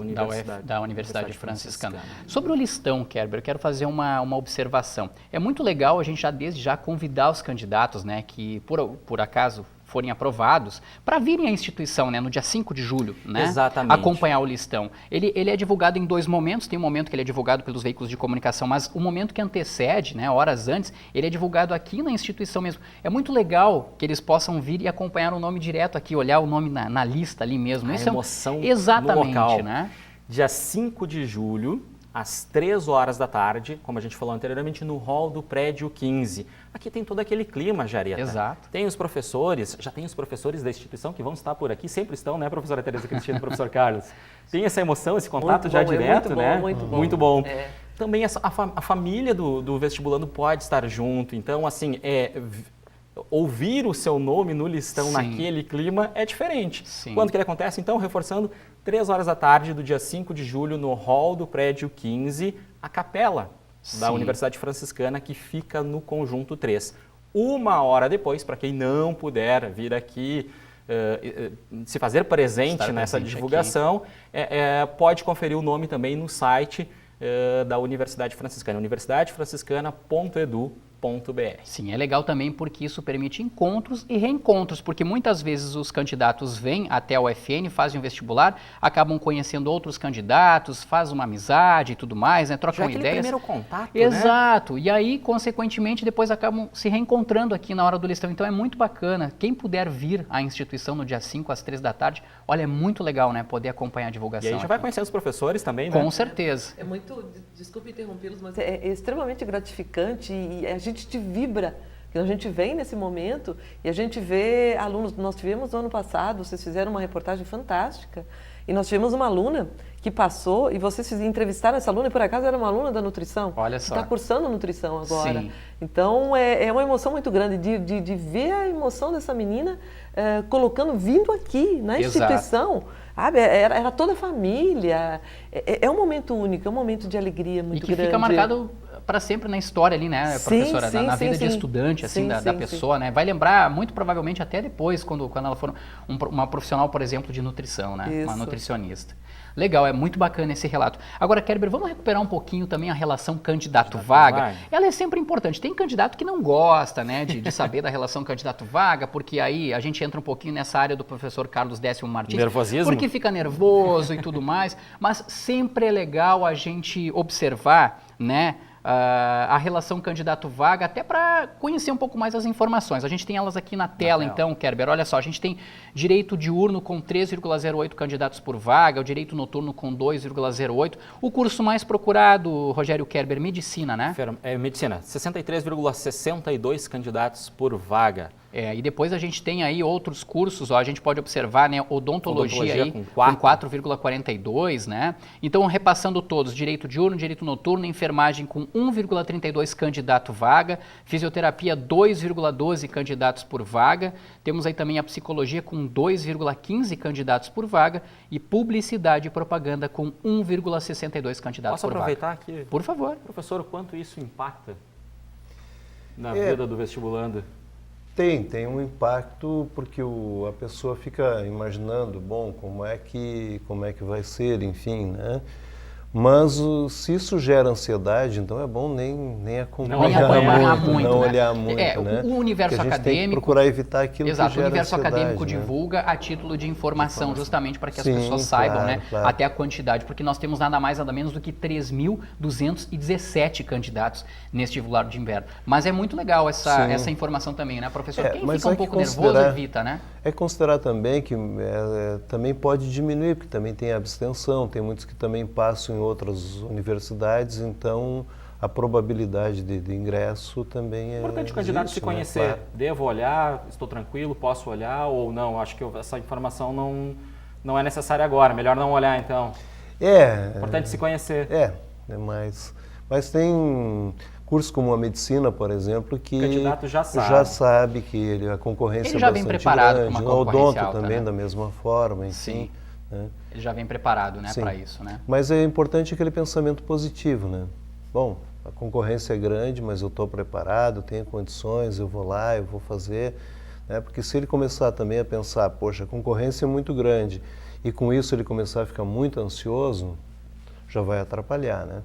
Universidade Franciscana. Sobre o listão, Kerber, eu quero fazer uma observação. É muito legal a gente desde já convidar os candidatos, né, que por acaso forem aprovados, para virem à instituição, né, no dia 5 de julho, né, Exatamente. acompanhar o listão. Ele é divulgado em 2 momentos, tem um momento que ele é divulgado pelos veículos de comunicação, mas o momento que antecede, né, horas antes, ele é divulgado aqui na instituição mesmo. É muito legal que eles possam vir e acompanhar o nome direto aqui, olhar o nome na lista ali mesmo. A emoção exatamente, no local. Né? Dia 5 de julho, às 3 horas da tarde, como a gente falou anteriormente, no hall do prédio 15. Aqui tem todo aquele clima, Jareta. Exato. Tem os professores, já tem os professores da instituição que vão estar por aqui, sempre estão, né, professora Tereza Cristina e professor Carlos? Tem essa emoção, esse contato muito já bom, direto, muito bom, né? muito bom. É. Também a família do vestibulando pode estar junto, então, assim, ouvir o seu nome no listão Sim. naquele clima é diferente. Sim. Quando que ele acontece? Então, reforçando, 3 horas da tarde do dia 5 de julho, no hall do prédio 15, a capela da Sim. Universidade Franciscana, que fica no conjunto 3. 1 hora depois, para quem não puder vir aqui se fazer presente nessa divulgação, pode conferir o nome também no site da Universidade Franciscana, universidadefranciscana.edu.br. Sim, é legal também porque isso permite encontros e reencontros, porque muitas vezes os candidatos vêm até a UFN, fazem um vestibular, acabam conhecendo outros candidatos, fazem uma amizade e tudo mais, né, trocam Já é ideias. primeiro contato, Exato, né? E aí, consequentemente, depois acabam se reencontrando aqui na hora do listão. Então é muito bacana. Quem puder vir à instituição no dia 5 às 3 da tarde, olha, é muito legal, né, poder acompanhar a divulgação. E aí já vai conhecer os professores também, né? Com certeza. É muito, desculpe interrompê-los, mas é extremamente gratificante e a gente te vibra, que a gente vem nesse momento e a gente vê alunos. Nós tivemos no ano passado, vocês fizeram uma reportagem fantástica e nós tivemos uma aluna que passou e vocês entrevistaram essa aluna e por acaso era uma aluna da nutrição. Olha só. Está cursando nutrição agora. Sim. Então é uma emoção muito grande de ver a emoção dessa menina vindo aqui na instituição. Sabe? Era toda a família. É um momento único, é um momento de alegria muito grande. E que fica marcado para sempre na história ali, né, professora? Sim, na vida sim, de estudante, assim, da pessoa, né? Vai lembrar, muito provavelmente, até depois, quando ela for uma profissional, por exemplo, de nutrição, né? Isso. Uma nutricionista. Legal, é muito bacana esse relato. Agora, Kerber, vamos recuperar um pouquinho também a relação candidato-vaga. Ela é sempre importante. Tem candidato que não gosta, né, de saber da relação candidato-vaga, porque aí a gente entra um pouquinho nessa área do professor Carlos Décimo Martins. Nervosismo? Porque fica nervoso e tudo mais, mas sempre é legal a gente observar, né, a relação candidato-vaga, até para conhecer um pouco mais as informações. A gente tem elas aqui na tela, então, Kerber. Olha só, a gente tem direito diurno com 3,08 candidatos por vaga, o direito noturno com 2,08. O curso mais procurado, Rogério Kerber, medicina, né? Medicina, 63,62 candidatos por vaga. E depois a gente tem aí outros cursos, a gente pode observar, né, odontologia aí com com 4,42, né? Então, repassando todos, direito diurno, direito noturno, enfermagem com 1,32 candidato vaga, fisioterapia 2,12 candidatos por vaga, temos aí também a psicologia com 2,15 candidatos por vaga e publicidade e propaganda com 1,62 candidatos por vaga. Posso aproveitar aqui? Por favor. Professor, o quanto isso impacta na vida do vestibulando? Tem um impacto porque a pessoa fica imaginando, bom, como é que vai ser, enfim, né? Mas se isso gera ansiedade, então é bom nem acompanhar muito, não olhar muito, né? O universo Porque a gente acadêmico... tem que procurar evitar aquilo que gera o universo ansiedade, acadêmico né? divulga a título de informação, justamente para que as pessoas saibam, né, até a quantidade, porque nós temos nada mais, nada menos do que 3.217 candidatos nesse vestibular de inverno. Mas é muito legal essa informação também, né, professor? Quem fica um pouco nervoso evita, né? É considerar também que também pode diminuir, porque também tem abstenção, tem muitos que também passam em outras universidades, então a probabilidade de ingresso também é importante o candidato se conhecer. Né? Claro. Devo olhar, estou tranquilo, posso olhar ou não? Acho que essa informação não é necessária agora, melhor não olhar então. Importante se conhecer. Mas tem cursos como a medicina, por exemplo, que o candidato já sabe que a concorrência ele já é bastante vem preparado grande. para uma O odonto alta, também, né? da mesma forma, enfim. Sim. Né? Ele já vem preparado, né, para isso, né? Mas é importante aquele pensamento positivo, né? Bom, a concorrência é grande, mas eu estou preparado, tenho condições, eu vou lá, eu vou fazer. Né? Porque se ele começar também a pensar, poxa, a concorrência é muito grande, e com isso ele começar a ficar muito ansioso, já vai atrapalhar, né?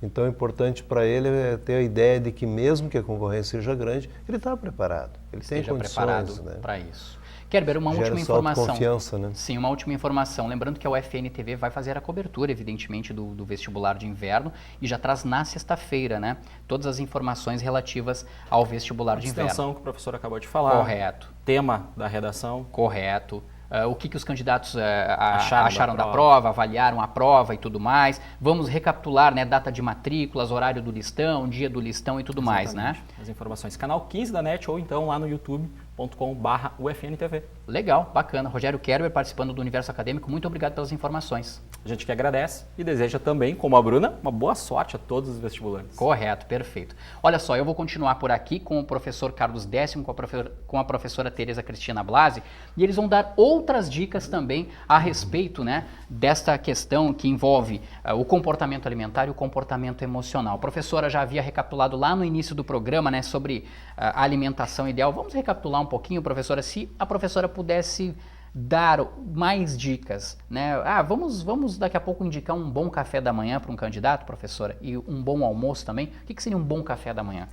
Então, é importante para ele ter a ideia de que mesmo que a concorrência seja grande, ele está preparado, ele tem condições, preparado, né, para isso. Kerber, uma última informação. Confiança, né? Sim, uma última informação. Lembrando que a UFN-TV vai fazer a cobertura, evidentemente, do vestibular de inverno e já traz na sexta-feira, né, todas as informações relativas ao vestibular de inverno. Extensão que o professor acabou de falar. Correto. Tema da redação. Correto. O que os candidatos acharam da prova, avaliaram a prova e tudo mais. Vamos recapitular, né, data de matrículas, horário do listão, dia do listão e tudo mais, né? As informações. Canal 15 da NET ou então lá no youtube.com/UFNTV. Legal, bacana. Rogério Kerber participando do Universo Acadêmico, muito obrigado pelas informações. A gente que agradece e deseja também, como a Bruna, uma boa sorte a todos os vestibulantes. Correto, perfeito. Olha só, eu vou continuar por aqui com o professor Carlos Décimo, com a professora Tereza Cristina Blasi, e eles vão dar outras dicas também a respeito, né, desta questão que envolve o comportamento alimentar e o comportamento emocional. A professora já havia recapitulado lá no início do programa, né, sobre a alimentação ideal. Vamos recapitular um pouquinho, professora, se a professora pudesse dar mais dicas, né? Vamos daqui a pouco indicar um bom café da manhã para um candidato, professora, e um bom almoço também. O que seria um bom café da manhã?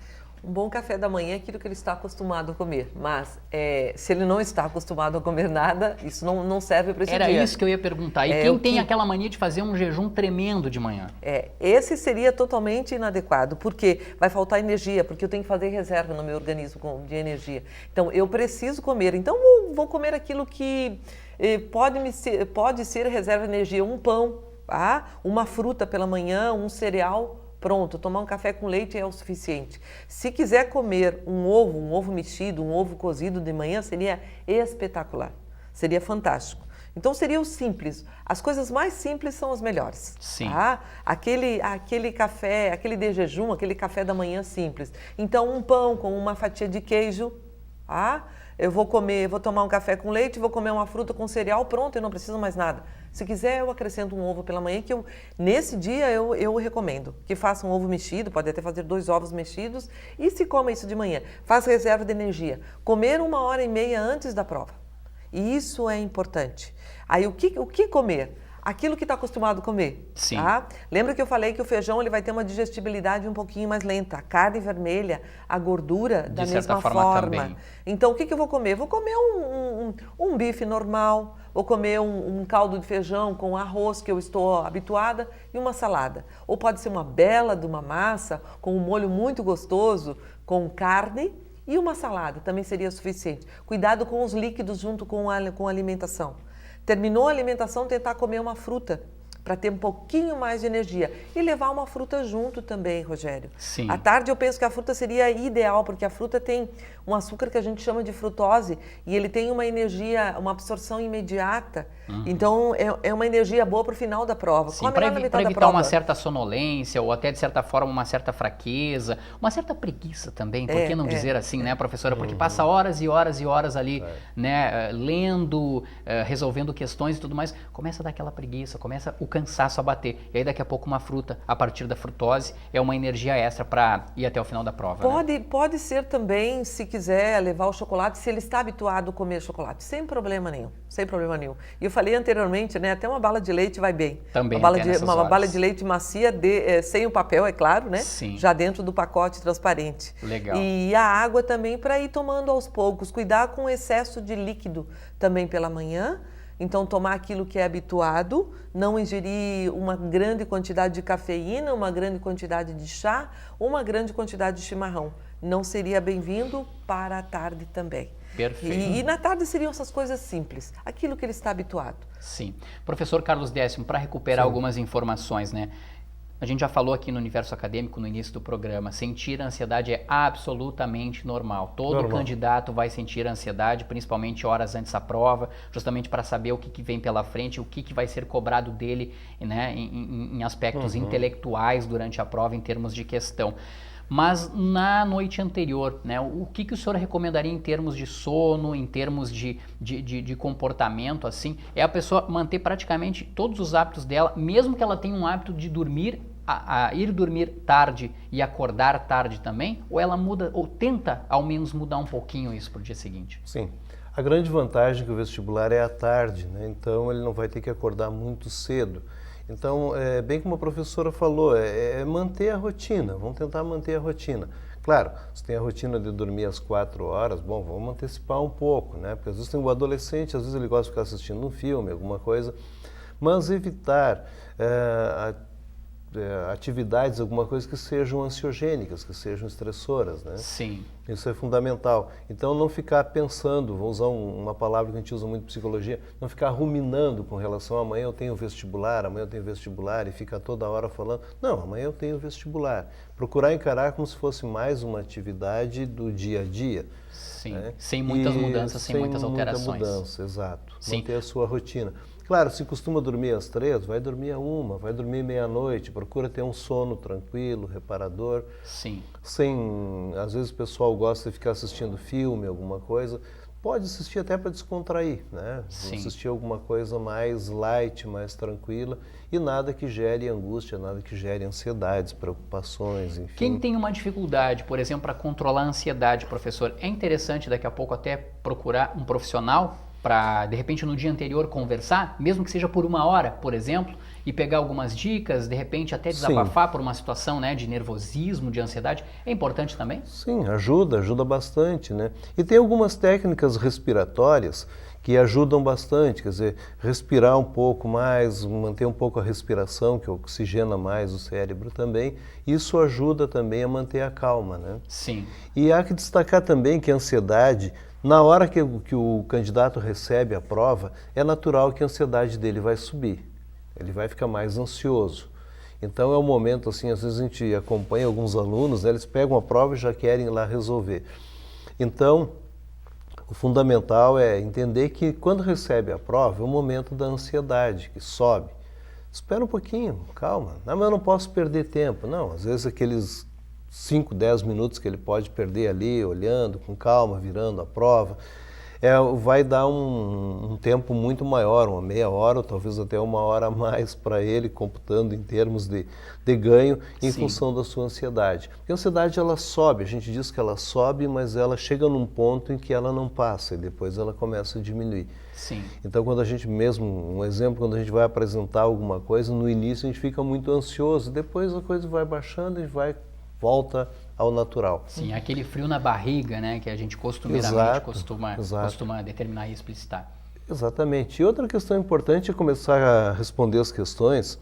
Um bom café da manhã é aquilo que ele está acostumado a comer, mas se ele não está acostumado a comer nada, isso não serve para esse dia. Era isso que eu ia perguntar. E quem tem aquela mania de fazer um jejum tremendo de manhã? Esse seria totalmente inadequado, porque vai faltar energia, porque eu tenho que fazer reserva no meu organismo de energia. Então, eu preciso comer, então vou comer aquilo que pode ser reserva de energia, um pão, uma fruta pela manhã, um cereal. Pronto, tomar um café com leite é o suficiente. Se quiser comer um ovo mexido, um ovo cozido de manhã, seria espetacular, seria fantástico. Então seria o simples. As coisas mais simples são as melhores. Sim. Aquele café, aquele de jejum, aquele café da manhã simples. Então um pão com uma fatia de queijo, eu vou tomar um café com leite, vou comer uma fruta com cereal, pronto, eu não preciso mais nada. Se quiser, eu acrescento um ovo pela manhã, que nesse dia eu recomendo que faça um ovo mexido, pode até fazer 2 ovos mexidos, e se coma isso de manhã. Faz reserva de energia. Comer 1h30 antes da prova. E isso é importante. Aí, o que comer? Aquilo que está acostumado a comer. Sim. Lembra que eu falei que o feijão ele vai ter uma digestibilidade um pouquinho mais lenta. A carne vermelha, a gordura da mesma forma. Também. Então, o que eu vou comer? Vou comer um bife normal, vou comer um caldo de feijão com arroz, que eu estou habituada, e uma salada. Ou pode ser uma bela de uma massa, com um molho muito gostoso, com carne e uma salada, também seria suficiente. Cuidado com os líquidos junto com a alimentação. Terminou a alimentação, tentar comer uma fruta, para ter um pouquinho mais de energia. E levar uma fruta junto também, Rogério. Sim. À tarde eu penso que a fruta seria ideal, porque a fruta tem um açúcar que a gente chama de frutose, e ele tem uma energia, uma absorção imediata. Então é uma energia boa para o final da prova. Sim, para evitar uma certa sonolência, ou até de certa forma uma certa fraqueza, uma certa preguiça também, por que não dizer assim, né, professora? Porque passa horas e horas e horas ali, né, lendo, resolvendo questões e tudo mais, começa a dar aquela preguiça, cansaço a bater. E aí daqui a pouco uma fruta, a partir da frutose, é uma energia extra para ir até o final da prova. Pode ser também, se quiser levar o chocolate, se ele está habituado a comer chocolate, sem problema nenhum, sem problema nenhum. E eu falei anteriormente, né, até uma bala de leite vai bem. Também uma bala de leite macia, sem o papel, é claro, né? Sim. Já dentro do pacote transparente. Legal. E a água também para ir tomando aos poucos, cuidar com o excesso de líquido também pela manhã. Então, tomar aquilo que é habituado, não ingerir uma grande quantidade de cafeína, uma grande quantidade de chá, uma grande quantidade de chimarrão. Não seria bem-vindo para a tarde também. Perfeito. E na tarde seriam essas coisas simples, aquilo que ele está habituado. Sim. Professor Carlos Décimo, para recuperar algumas informações, né? A gente já falou aqui no Universo Acadêmico, no início do programa, sentir ansiedade é absolutamente normal. Todo candidato vai sentir ansiedade, principalmente horas antes da prova, justamente para saber o que vem pela frente, o que vai ser cobrado dele, né, em aspectos intelectuais durante a prova, em termos de questão. Mas na noite anterior, né, o que o senhor recomendaria em termos de sono, em termos de comportamento, assim? É a pessoa manter praticamente todos os hábitos dela, mesmo que ela tenha um hábito de dormir, a ir dormir tarde e acordar tarde também? Ou ela muda, ou tenta ao menos mudar um pouquinho isso para o dia seguinte? Sim. A grande vantagem é que o vestibular é à tarde, né? Então ele não vai ter que acordar muito cedo. Então, bem como a professora falou, é manter a rotina, vamos tentar manter a rotina. Claro, se tem a rotina de dormir às 4 horas, bom, vamos antecipar um pouco, né? Porque às vezes tem o adolescente, às vezes ele gosta de ficar assistindo um filme, alguma coisa, mas evitar atividades, alguma coisa que sejam ansiogênicas, que sejam estressoras, né? Sim. Isso é fundamental. Então, não ficar pensando, vou usar uma palavra que a gente usa muito em psicologia, não ficar ruminando com relação a amanhã eu tenho vestibular, amanhã eu tenho vestibular, e ficar toda hora falando, não, amanhã eu tenho vestibular. Procurar encarar como se fosse mais uma atividade do dia a dia. Sim, né? Sem muitas mudanças, sem muitas alterações. Sem muita mudança, exato. Sim. Manter a sua rotina. Claro, se costuma dormir às 3, vai dormir à 1, vai dormir meia-noite, procura ter um sono tranquilo, reparador. Sim. Às vezes o pessoal gosta de ficar assistindo filme, alguma coisa, pode assistir até para descontrair, né? Sim. Assistir alguma coisa mais light, mais tranquila, e nada que gere angústia, nada que gere ansiedades, preocupações, enfim. Quem tem uma dificuldade, por exemplo, para controlar a ansiedade, professor, é interessante daqui a pouco até procurar um profissional para, de repente, no dia anterior conversar, mesmo que seja por 1 hora, por exemplo, e pegar algumas dicas, de repente até desabafar por uma situação, né, de nervosismo, de ansiedade, é importante também? Sim, ajuda bastante, né? E tem algumas técnicas respiratórias que ajudam bastante, quer dizer, respirar um pouco mais, manter um pouco a respiração, que oxigena mais o cérebro também, isso ajuda também a manter a calma, né? Sim. E há que destacar também que a ansiedade, na hora que o candidato recebe a prova, é natural que a ansiedade dele vai subir, ele vai ficar mais ansioso. Então é um momento, assim, às vezes a gente acompanha alguns alunos, né, eles pegam a prova e já querem ir lá resolver. Então, o fundamental é entender que quando recebe a prova é o momento da ansiedade, que sobe. Espera um pouquinho, calma, não, mas eu não posso perder tempo. Não, às vezes aqueles 5, 10 minutos que ele pode perder ali, olhando com calma, virando a prova, vai dar um tempo muito maior, uma meia hora ou talvez até 1 hora a mais para ele, computando em termos de ganho, em função da sua ansiedade. Porque a ansiedade, ela sobe, a gente diz que ela sobe, mas ela chega num ponto em que ela não passa e depois ela começa a diminuir. Sim. Então, quando a gente mesmo, um exemplo, quando a gente vai apresentar alguma coisa, no início a gente fica muito ansioso, depois a coisa vai baixando e volta ao natural. Sim, aquele frio na barriga, né, que a gente costumeiramente costuma determinar e explicitar. Exatamente. E outra questão importante é começar a responder as questões,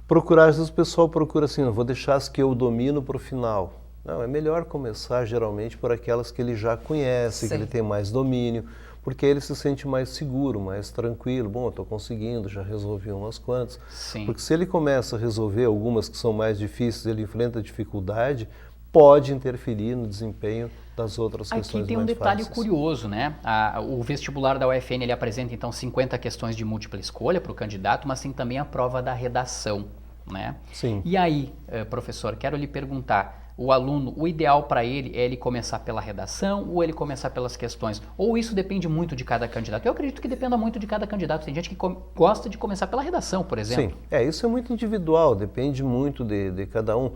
procurar, às vezes o pessoal procura assim, vou deixar as que eu domino para o final. Não, é melhor começar geralmente por aquelas que ele já conhece, que ele tem mais domínio, porque ele se sente mais seguro, mais tranquilo. Bom, eu estou conseguindo, já resolvi umas quantas. Sim. Porque se ele começa a resolver algumas que são mais difíceis, ele enfrenta dificuldade, pode interferir no desempenho das outras questões mais fáceis. Aqui tem um detalhe curioso, né? O vestibular da UFN, ele apresenta então 50 questões de múltipla escolha para o candidato, mas tem também a prova da redação, né? Sim. E aí, professor, quero lhe perguntar, o aluno, o ideal para ele é ele começar pela redação ou ele começar pelas questões? Ou isso depende muito de cada candidato? Eu acredito que dependa muito de cada candidato. Tem gente que gosta de começar pela redação, por exemplo. Sim, isso é muito individual, depende muito de cada um.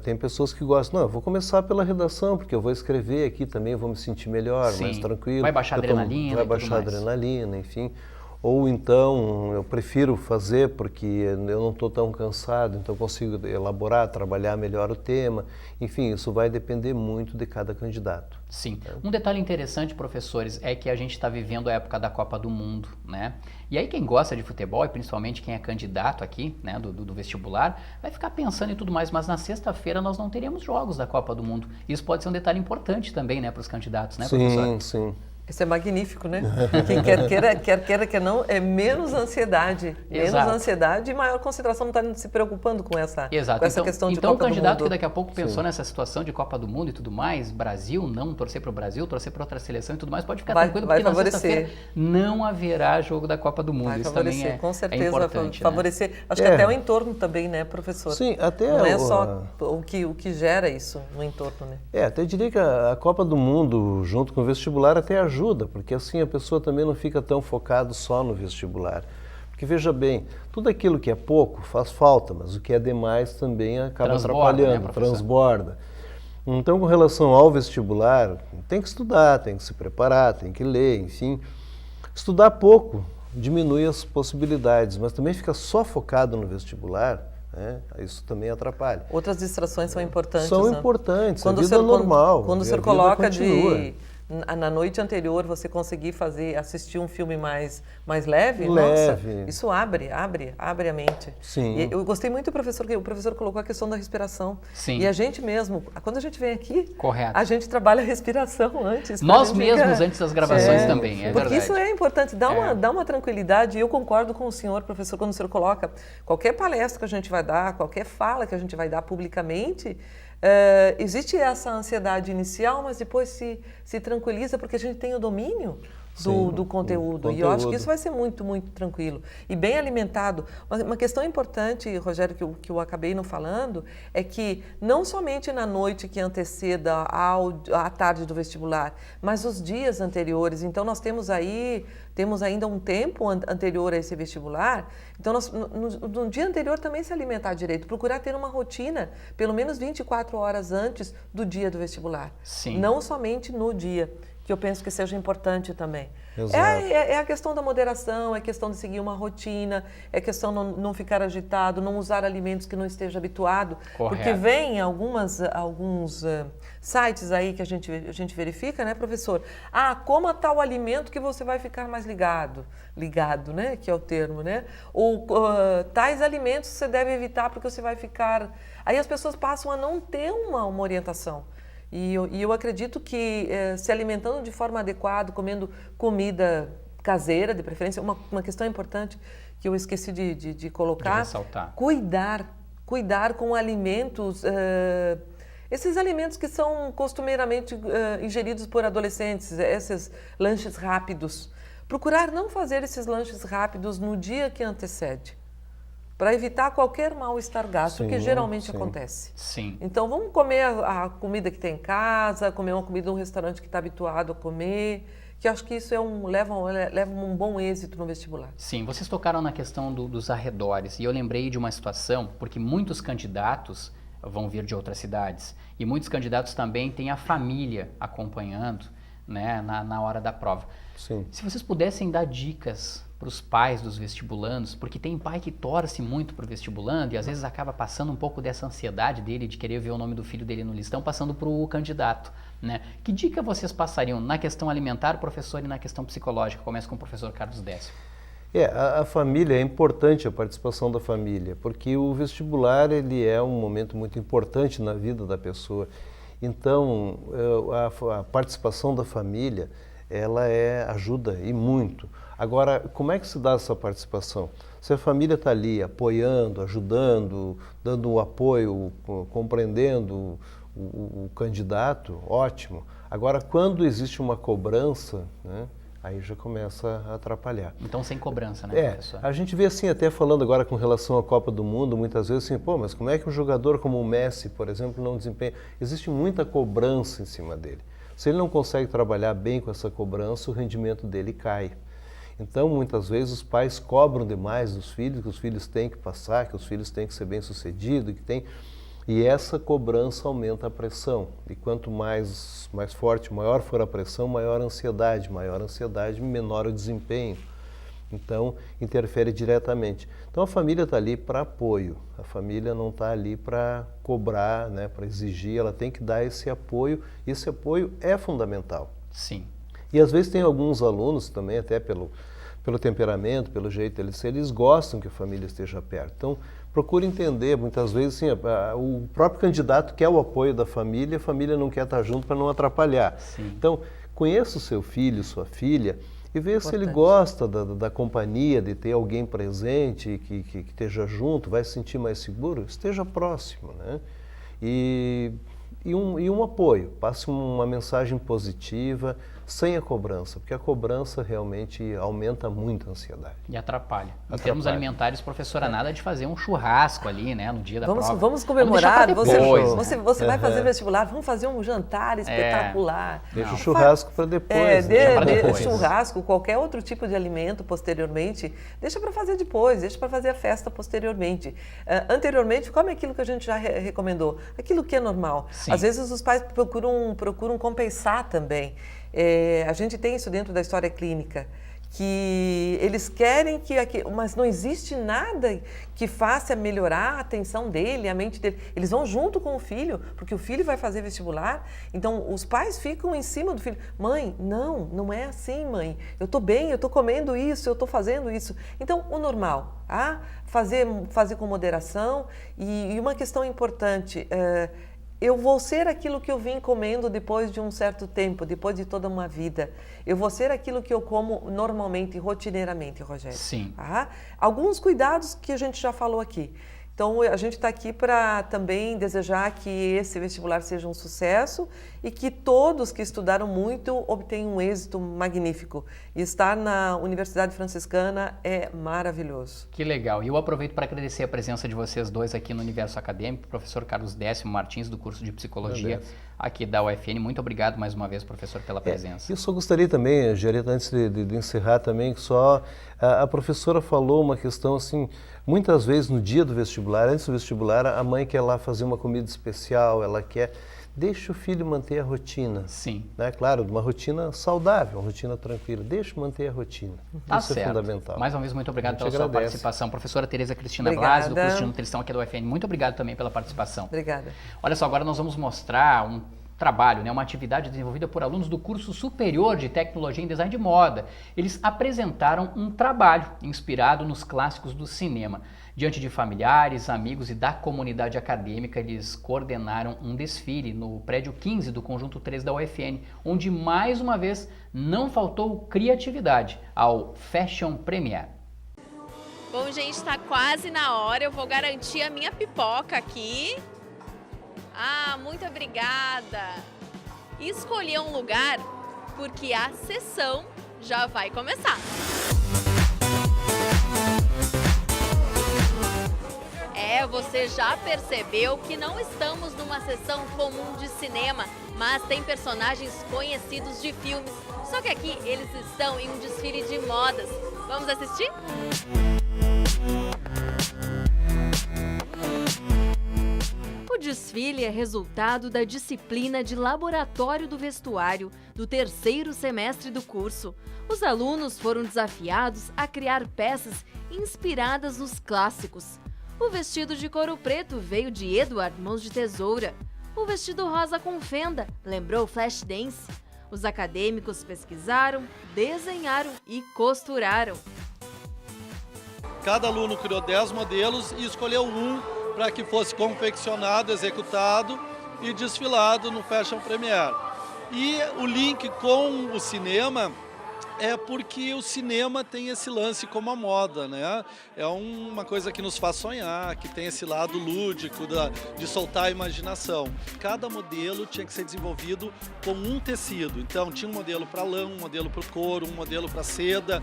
Tem pessoas que gostam, não, eu vou começar pela redação, porque eu vou escrever aqui também, eu vou me sentir melhor, Sim. mais tranquilo. Vai baixar adrenalina. Vai baixar a adrenalina, enfim. Ou então, eu prefiro fazer porque eu não estou tão cansado, então consigo elaborar, trabalhar melhor o tema. Enfim, isso vai depender muito de cada candidato. Sim. Um detalhe interessante, professores, é que a gente está vivendo a época da Copa do Mundo, né? E aí quem gosta de futebol, e principalmente quem é candidato aqui, né, do vestibular, vai ficar pensando em tudo mais, mas na sexta-feira nós não teremos jogos da Copa do Mundo. Isso pode ser um detalhe importante também, né, para os candidatos, né, professor? Sim, sim. Isso é magnífico, né? Quem quer queira que não, é menos ansiedade. Menos ansiedade e maior concentração, não está se preocupando com essa questão de Copa do Mundo. Então o candidato que daqui a pouco pensou nessa situação de Copa do Mundo e tudo mais, Brasil, não torcer para o Brasil, torcer para outra seleção e tudo mais, pode ficar tranquilo, porque na sexta-feira não haverá jogo da Copa do Mundo. Isso também é com certeza, importante, vai favorecer. Né? Acho que até o entorno também, né, professor? Sim, até não é só o que gera isso no entorno, né? Até diria que a Copa do Mundo, junto com o vestibular, até ajuda, porque assim a pessoa também não fica tão focada só no vestibular. Porque veja bem, tudo aquilo que é pouco faz falta, mas o que é demais também acaba atrapalhando, transborda. Então, com relação ao vestibular, tem que estudar, tem que se preparar, tem que ler, enfim. Estudar pouco diminui as possibilidades, mas também ficar só focado no vestibular, né? Isso também atrapalha. Outras distrações são importantes. São importantes, a vida é normal. Quando o senhor coloca na noite anterior você conseguir assistir um filme mais leve, nossa, isso abre a mente. Sim. E eu gostei muito, professor, que o professor colocou a questão da respiração. Sim. E a gente mesmo, quando a gente vem aqui, correto, a gente trabalha a respiração antes. Nós mesmos, antes das gravações também, é porque verdade. Isso é importante, dá uma tranquilidade. E eu concordo com o senhor, professor, quando o senhor coloca qualquer palestra que a gente vai dar, qualquer fala que a gente vai dar publicamente, existe essa ansiedade inicial, mas depois se tranquiliza porque a gente tem o domínio do conteúdo. E eu acho que isso vai ser muito, muito tranquilo. E bem alimentado. Uma questão importante, Rogério, que eu acabei não falando, é que não somente na noite que anteceda à tarde do vestibular, mas os dias anteriores. Então, nós temos ainda um tempo anterior a esse vestibular. Então, no dia anterior também se alimentar direito. Procurar ter uma rotina, pelo menos 24 horas antes do dia do vestibular. Sim. Não somente no dia, que eu penso que seja importante também. É a questão da moderação, é questão de seguir uma rotina, é questão de não ficar agitado, não usar alimentos que não esteja habituado. Correto. Porque vem alguns sites aí que a gente verifica, né, professor? Coma tal alimento que você vai ficar mais ligado, né, que é o termo, né? Ou tais alimentos você deve evitar porque você vai ficar... Aí as pessoas passam a não ter uma orientação. E eu acredito que se alimentando de forma adequada, comendo comida caseira, de preferência, uma questão importante que eu esqueci de colocar, de ressaltar. Cuidar com alimentos, esses alimentos que são costumeiramente ingeridos por adolescentes, esses lanches rápidos. Procurar não fazer esses lanches rápidos no dia que antecede, para evitar qualquer mal-estar gástrico, que geralmente acontece. Sim. Então, vamos comer a comida que tem em casa, comer uma comida de um restaurante que está habituado a comer, que eu acho que isso leva um bom êxito no vestibular. Sim, vocês tocaram na questão dos arredores, e eu lembrei de uma situação, porque muitos candidatos vão vir de outras cidades, e muitos candidatos também têm a família acompanhando, né, na hora da prova. Sim. Se vocês pudessem dar dicas para os pais dos vestibulandos, porque tem pai que torce muito para o vestibulando e às vezes acaba passando um pouco dessa ansiedade dele de querer ver o nome do filho dele no listão, passando para o candidato, né? Que dica vocês passariam na questão alimentar, professor, e na questão psicológica? Começa com o professor Carlos Décio. A família, é importante a participação da família, porque o vestibular ele é um momento muito importante na vida da pessoa. Então, a participação da família, ela ajuda e muito. Agora, como é que se dá essa participação? Se a família está ali apoiando, ajudando, dando um apoio, compreendendo o candidato, ótimo. Agora, quando existe uma cobrança, né, aí já começa a atrapalhar. Então sem cobrança, né, professor? A gente vê assim, até falando agora com relação à Copa do Mundo, muitas vezes assim, mas como é que um jogador como o Messi, por exemplo, não desempenha? Existe muita cobrança em cima dele. Se ele não consegue trabalhar bem com essa cobrança, o rendimento dele cai. Então, muitas vezes, os pais cobram demais dos filhos, que os filhos têm que passar, que os filhos têm que ser bem-sucedidos, e essa cobrança aumenta a pressão. E quanto mais forte, maior for a pressão, maior a ansiedade, menor o desempenho. Então, interfere diretamente. Então, a família está ali para apoio, a família não está ali para cobrar, né, para exigir, ela tem que dar esse apoio é fundamental. Sim. E às vezes tem alguns alunos também, até pelo temperamento, pelo jeito deles ser, eles gostam que a família esteja perto. Então, procure entender, muitas vezes assim, o próprio candidato quer o apoio da família, a família não quer estar junto para não atrapalhar. Sim. Então, conheça o seu filho, sua filha, e veja se ele gosta da companhia, de ter alguém presente, que esteja junto, vai se sentir mais seguro, esteja próximo, né? E um apoio, passe uma mensagem positiva, sem a cobrança, porque a cobrança realmente aumenta muito a ansiedade. E atrapalha. Em termos alimentares, professora, nada de fazer um churrasco ali, né, no dia da prova. Vamos comemorar, depois, você vai fazer vestibular, vamos fazer um jantar espetacular. Deixa o churrasco para depois. Churrasco, qualquer outro tipo de alimento posteriormente, deixa para fazer depois, deixa para fazer a festa posteriormente. Anteriormente, come aquilo que a gente já recomendou, aquilo que é normal. Sim. Às vezes os pais procuram compensar também. A gente tem isso dentro da história clínica, que eles querem mas não existe nada que faça melhorar a atenção dele, a mente dele. Eles vão junto com o filho, porque o filho vai fazer vestibular, então os pais ficam em cima do filho. Mãe, não é assim, mãe. Eu estou bem, eu estou comendo isso, eu estou fazendo isso. Então, o normal, fazer com moderação. E uma questão importante, eu vou ser aquilo que eu vim comendo depois de um certo tempo, depois de toda uma vida. Eu vou ser aquilo que eu como normalmente, rotineiramente, Rogério. Sim. Alguns cuidados que a gente já falou aqui. Então, a gente está aqui para também desejar que esse vestibular seja um sucesso e que todos que estudaram muito obtenham um êxito magnífico. E estar na Universidade Franciscana é maravilhoso. Que legal. E eu aproveito para agradecer a presença de vocês dois aqui no Universo Acadêmico, professor Carlos Décimo Martins, do curso de Psicologia aqui da UFN. Muito obrigado mais uma vez, professor, pela presença. Eu só gostaria também, Jareta, antes de encerrar também, que só a professora falou uma questão assim, muitas vezes no dia do vestibular, antes do vestibular, a mãe quer lá fazer uma comida especial, ela quer... Deixa o filho manter a rotina. Sim. Né? Claro, uma rotina saudável, uma rotina tranquila. Deixa manter a rotina. Isso é fundamental. Mais uma vez, muito obrigado pela sua participação. Professora Tereza Cristina Blasi, do curso de nutrição aqui da UFN. Muito obrigado também pela participação. Obrigada. Olha só, agora nós vamos mostrar um trabalho, né, uma atividade desenvolvida por alunos do curso superior de tecnologia em design de moda. Eles apresentaram um trabalho inspirado nos clássicos do cinema. Diante de familiares, amigos e da comunidade acadêmica, eles coordenaram um desfile no prédio 15 do Conjunto 3 da UFN, onde mais uma vez não faltou criatividade ao Fashion Premiere. Bom, gente, está quase na hora, eu vou garantir a minha pipoca aqui. Muito obrigada! Escolhi um lugar porque a sessão já vai começar. Você já percebeu que não estamos numa sessão comum de cinema, mas tem personagens conhecidos de filmes. Só que aqui eles estão em um desfile de modas. Vamos assistir? O desfile é resultado da disciplina de Laboratório do Vestuário do terceiro semestre do curso. Os alunos foram desafiados a criar peças inspiradas nos clássicos. O vestido de couro preto veio de Edward Mãos de Tesoura. O vestido rosa com fenda lembrou Flashdance. Os acadêmicos pesquisaram, desenharam e costuraram. Cada aluno criou 10 modelos e escolheu um para que fosse confeccionado, executado e desfilado no Fashion Premiere. E o link com o cinema É porque o cinema tem esse lance como a moda, né? É uma coisa que nos faz sonhar, que tem esse lado lúdico de soltar a imaginação. Cada modelo tinha que ser desenvolvido com um tecido. Então, tinha um modelo para lã, um modelo para o couro, um modelo para seda.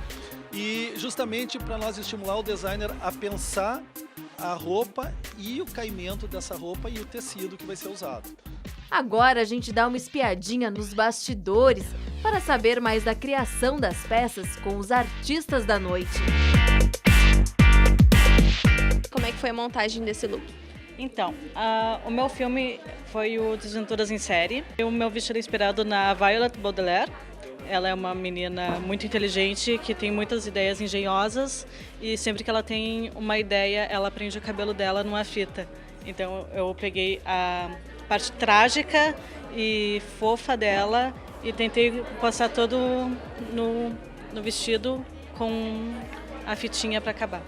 E justamente para nós estimular o designer a pensar a roupa e o caimento dessa roupa e o tecido que vai ser usado. Agora a gente dá uma espiadinha nos bastidores para saber mais da criação das peças com os artistas da noite. Como é que foi a montagem desse look? Então, o meu filme foi o Desventuras em Série. O meu vestido é inspirado na Violet Baudelaire. Ela é uma menina muito inteligente, que tem muitas ideias engenhosas e sempre que ela tem uma ideia, ela prende o cabelo dela numa fita. Então eu peguei a parte trágica e fofa dela e tentei passar todo no vestido com a fitinha para acabar.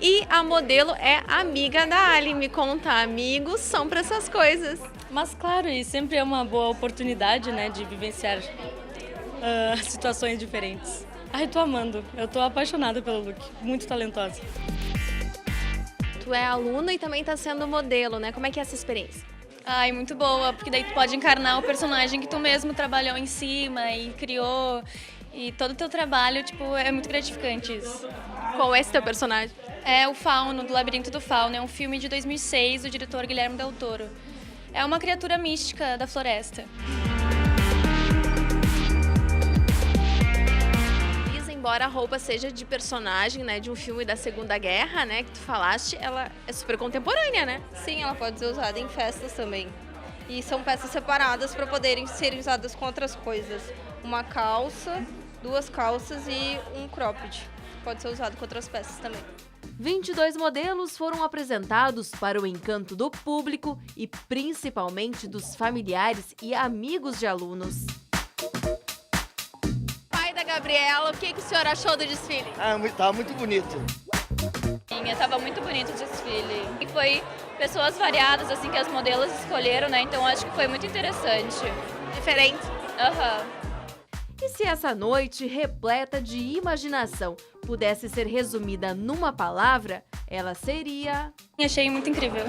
E a modelo é amiga da Ali, me conta, amigos são para essas coisas. Mas claro, e sempre é uma boa oportunidade, né, de vivenciar situações diferentes. Ai, tô amando, eu tô apaixonada pelo look, muito talentosa. Tu é aluna e também tá sendo modelo, né? Como é que é essa experiência? Ai, muito boa, porque daí tu pode encarnar o personagem que tu mesmo trabalhou em cima e criou. E todo o teu trabalho, tipo, é muito gratificante isso. Qual é esse teu personagem? É o Fauno, do Labirinto do Fauno, é um filme de 2006 do diretor Guilherme Del Toro. É uma criatura mística da floresta. Embora a roupa seja de personagem, né, de um filme da Segunda Guerra, né, que tu falaste, ela é super contemporânea, né? Sim, ela pode ser usada em festas também. E são peças separadas para poderem ser usadas com outras coisas. Uma calça, 2 calças e um cropped. Pode ser usado com outras peças também. 22 modelos foram apresentados para o encanto do público e principalmente dos familiares e amigos de alunos. Gabriela, o que o senhor achou do desfile? Estava muito bonito. Estava muito bonito o desfile. E foi pessoas variadas, assim, que as modelos escolheram, né? Então acho que foi muito interessante. Diferente. Aham. E se essa noite, repleta de imaginação, pudesse ser resumida numa palavra, ela seria... Achei muito incrível.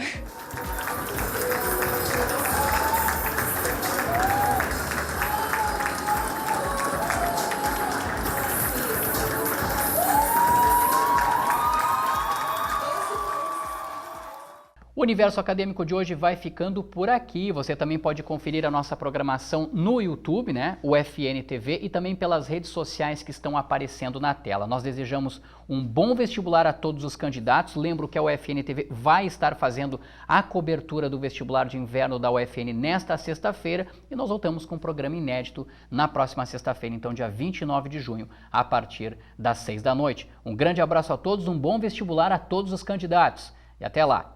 O Universo Acadêmico de hoje vai ficando por aqui. Você também pode conferir a nossa programação no YouTube, né? O FN TV, e também pelas redes sociais que estão aparecendo na tela. Nós desejamos um bom vestibular a todos os candidatos. Lembro que a UFN TV vai estar fazendo a cobertura do vestibular de inverno da UFN nesta sexta-feira e nós voltamos com um programa inédito na próxima sexta-feira, então dia 29 de junho, a partir das 6 da noite. Um grande abraço a todos, um bom vestibular a todos os candidatos e até lá!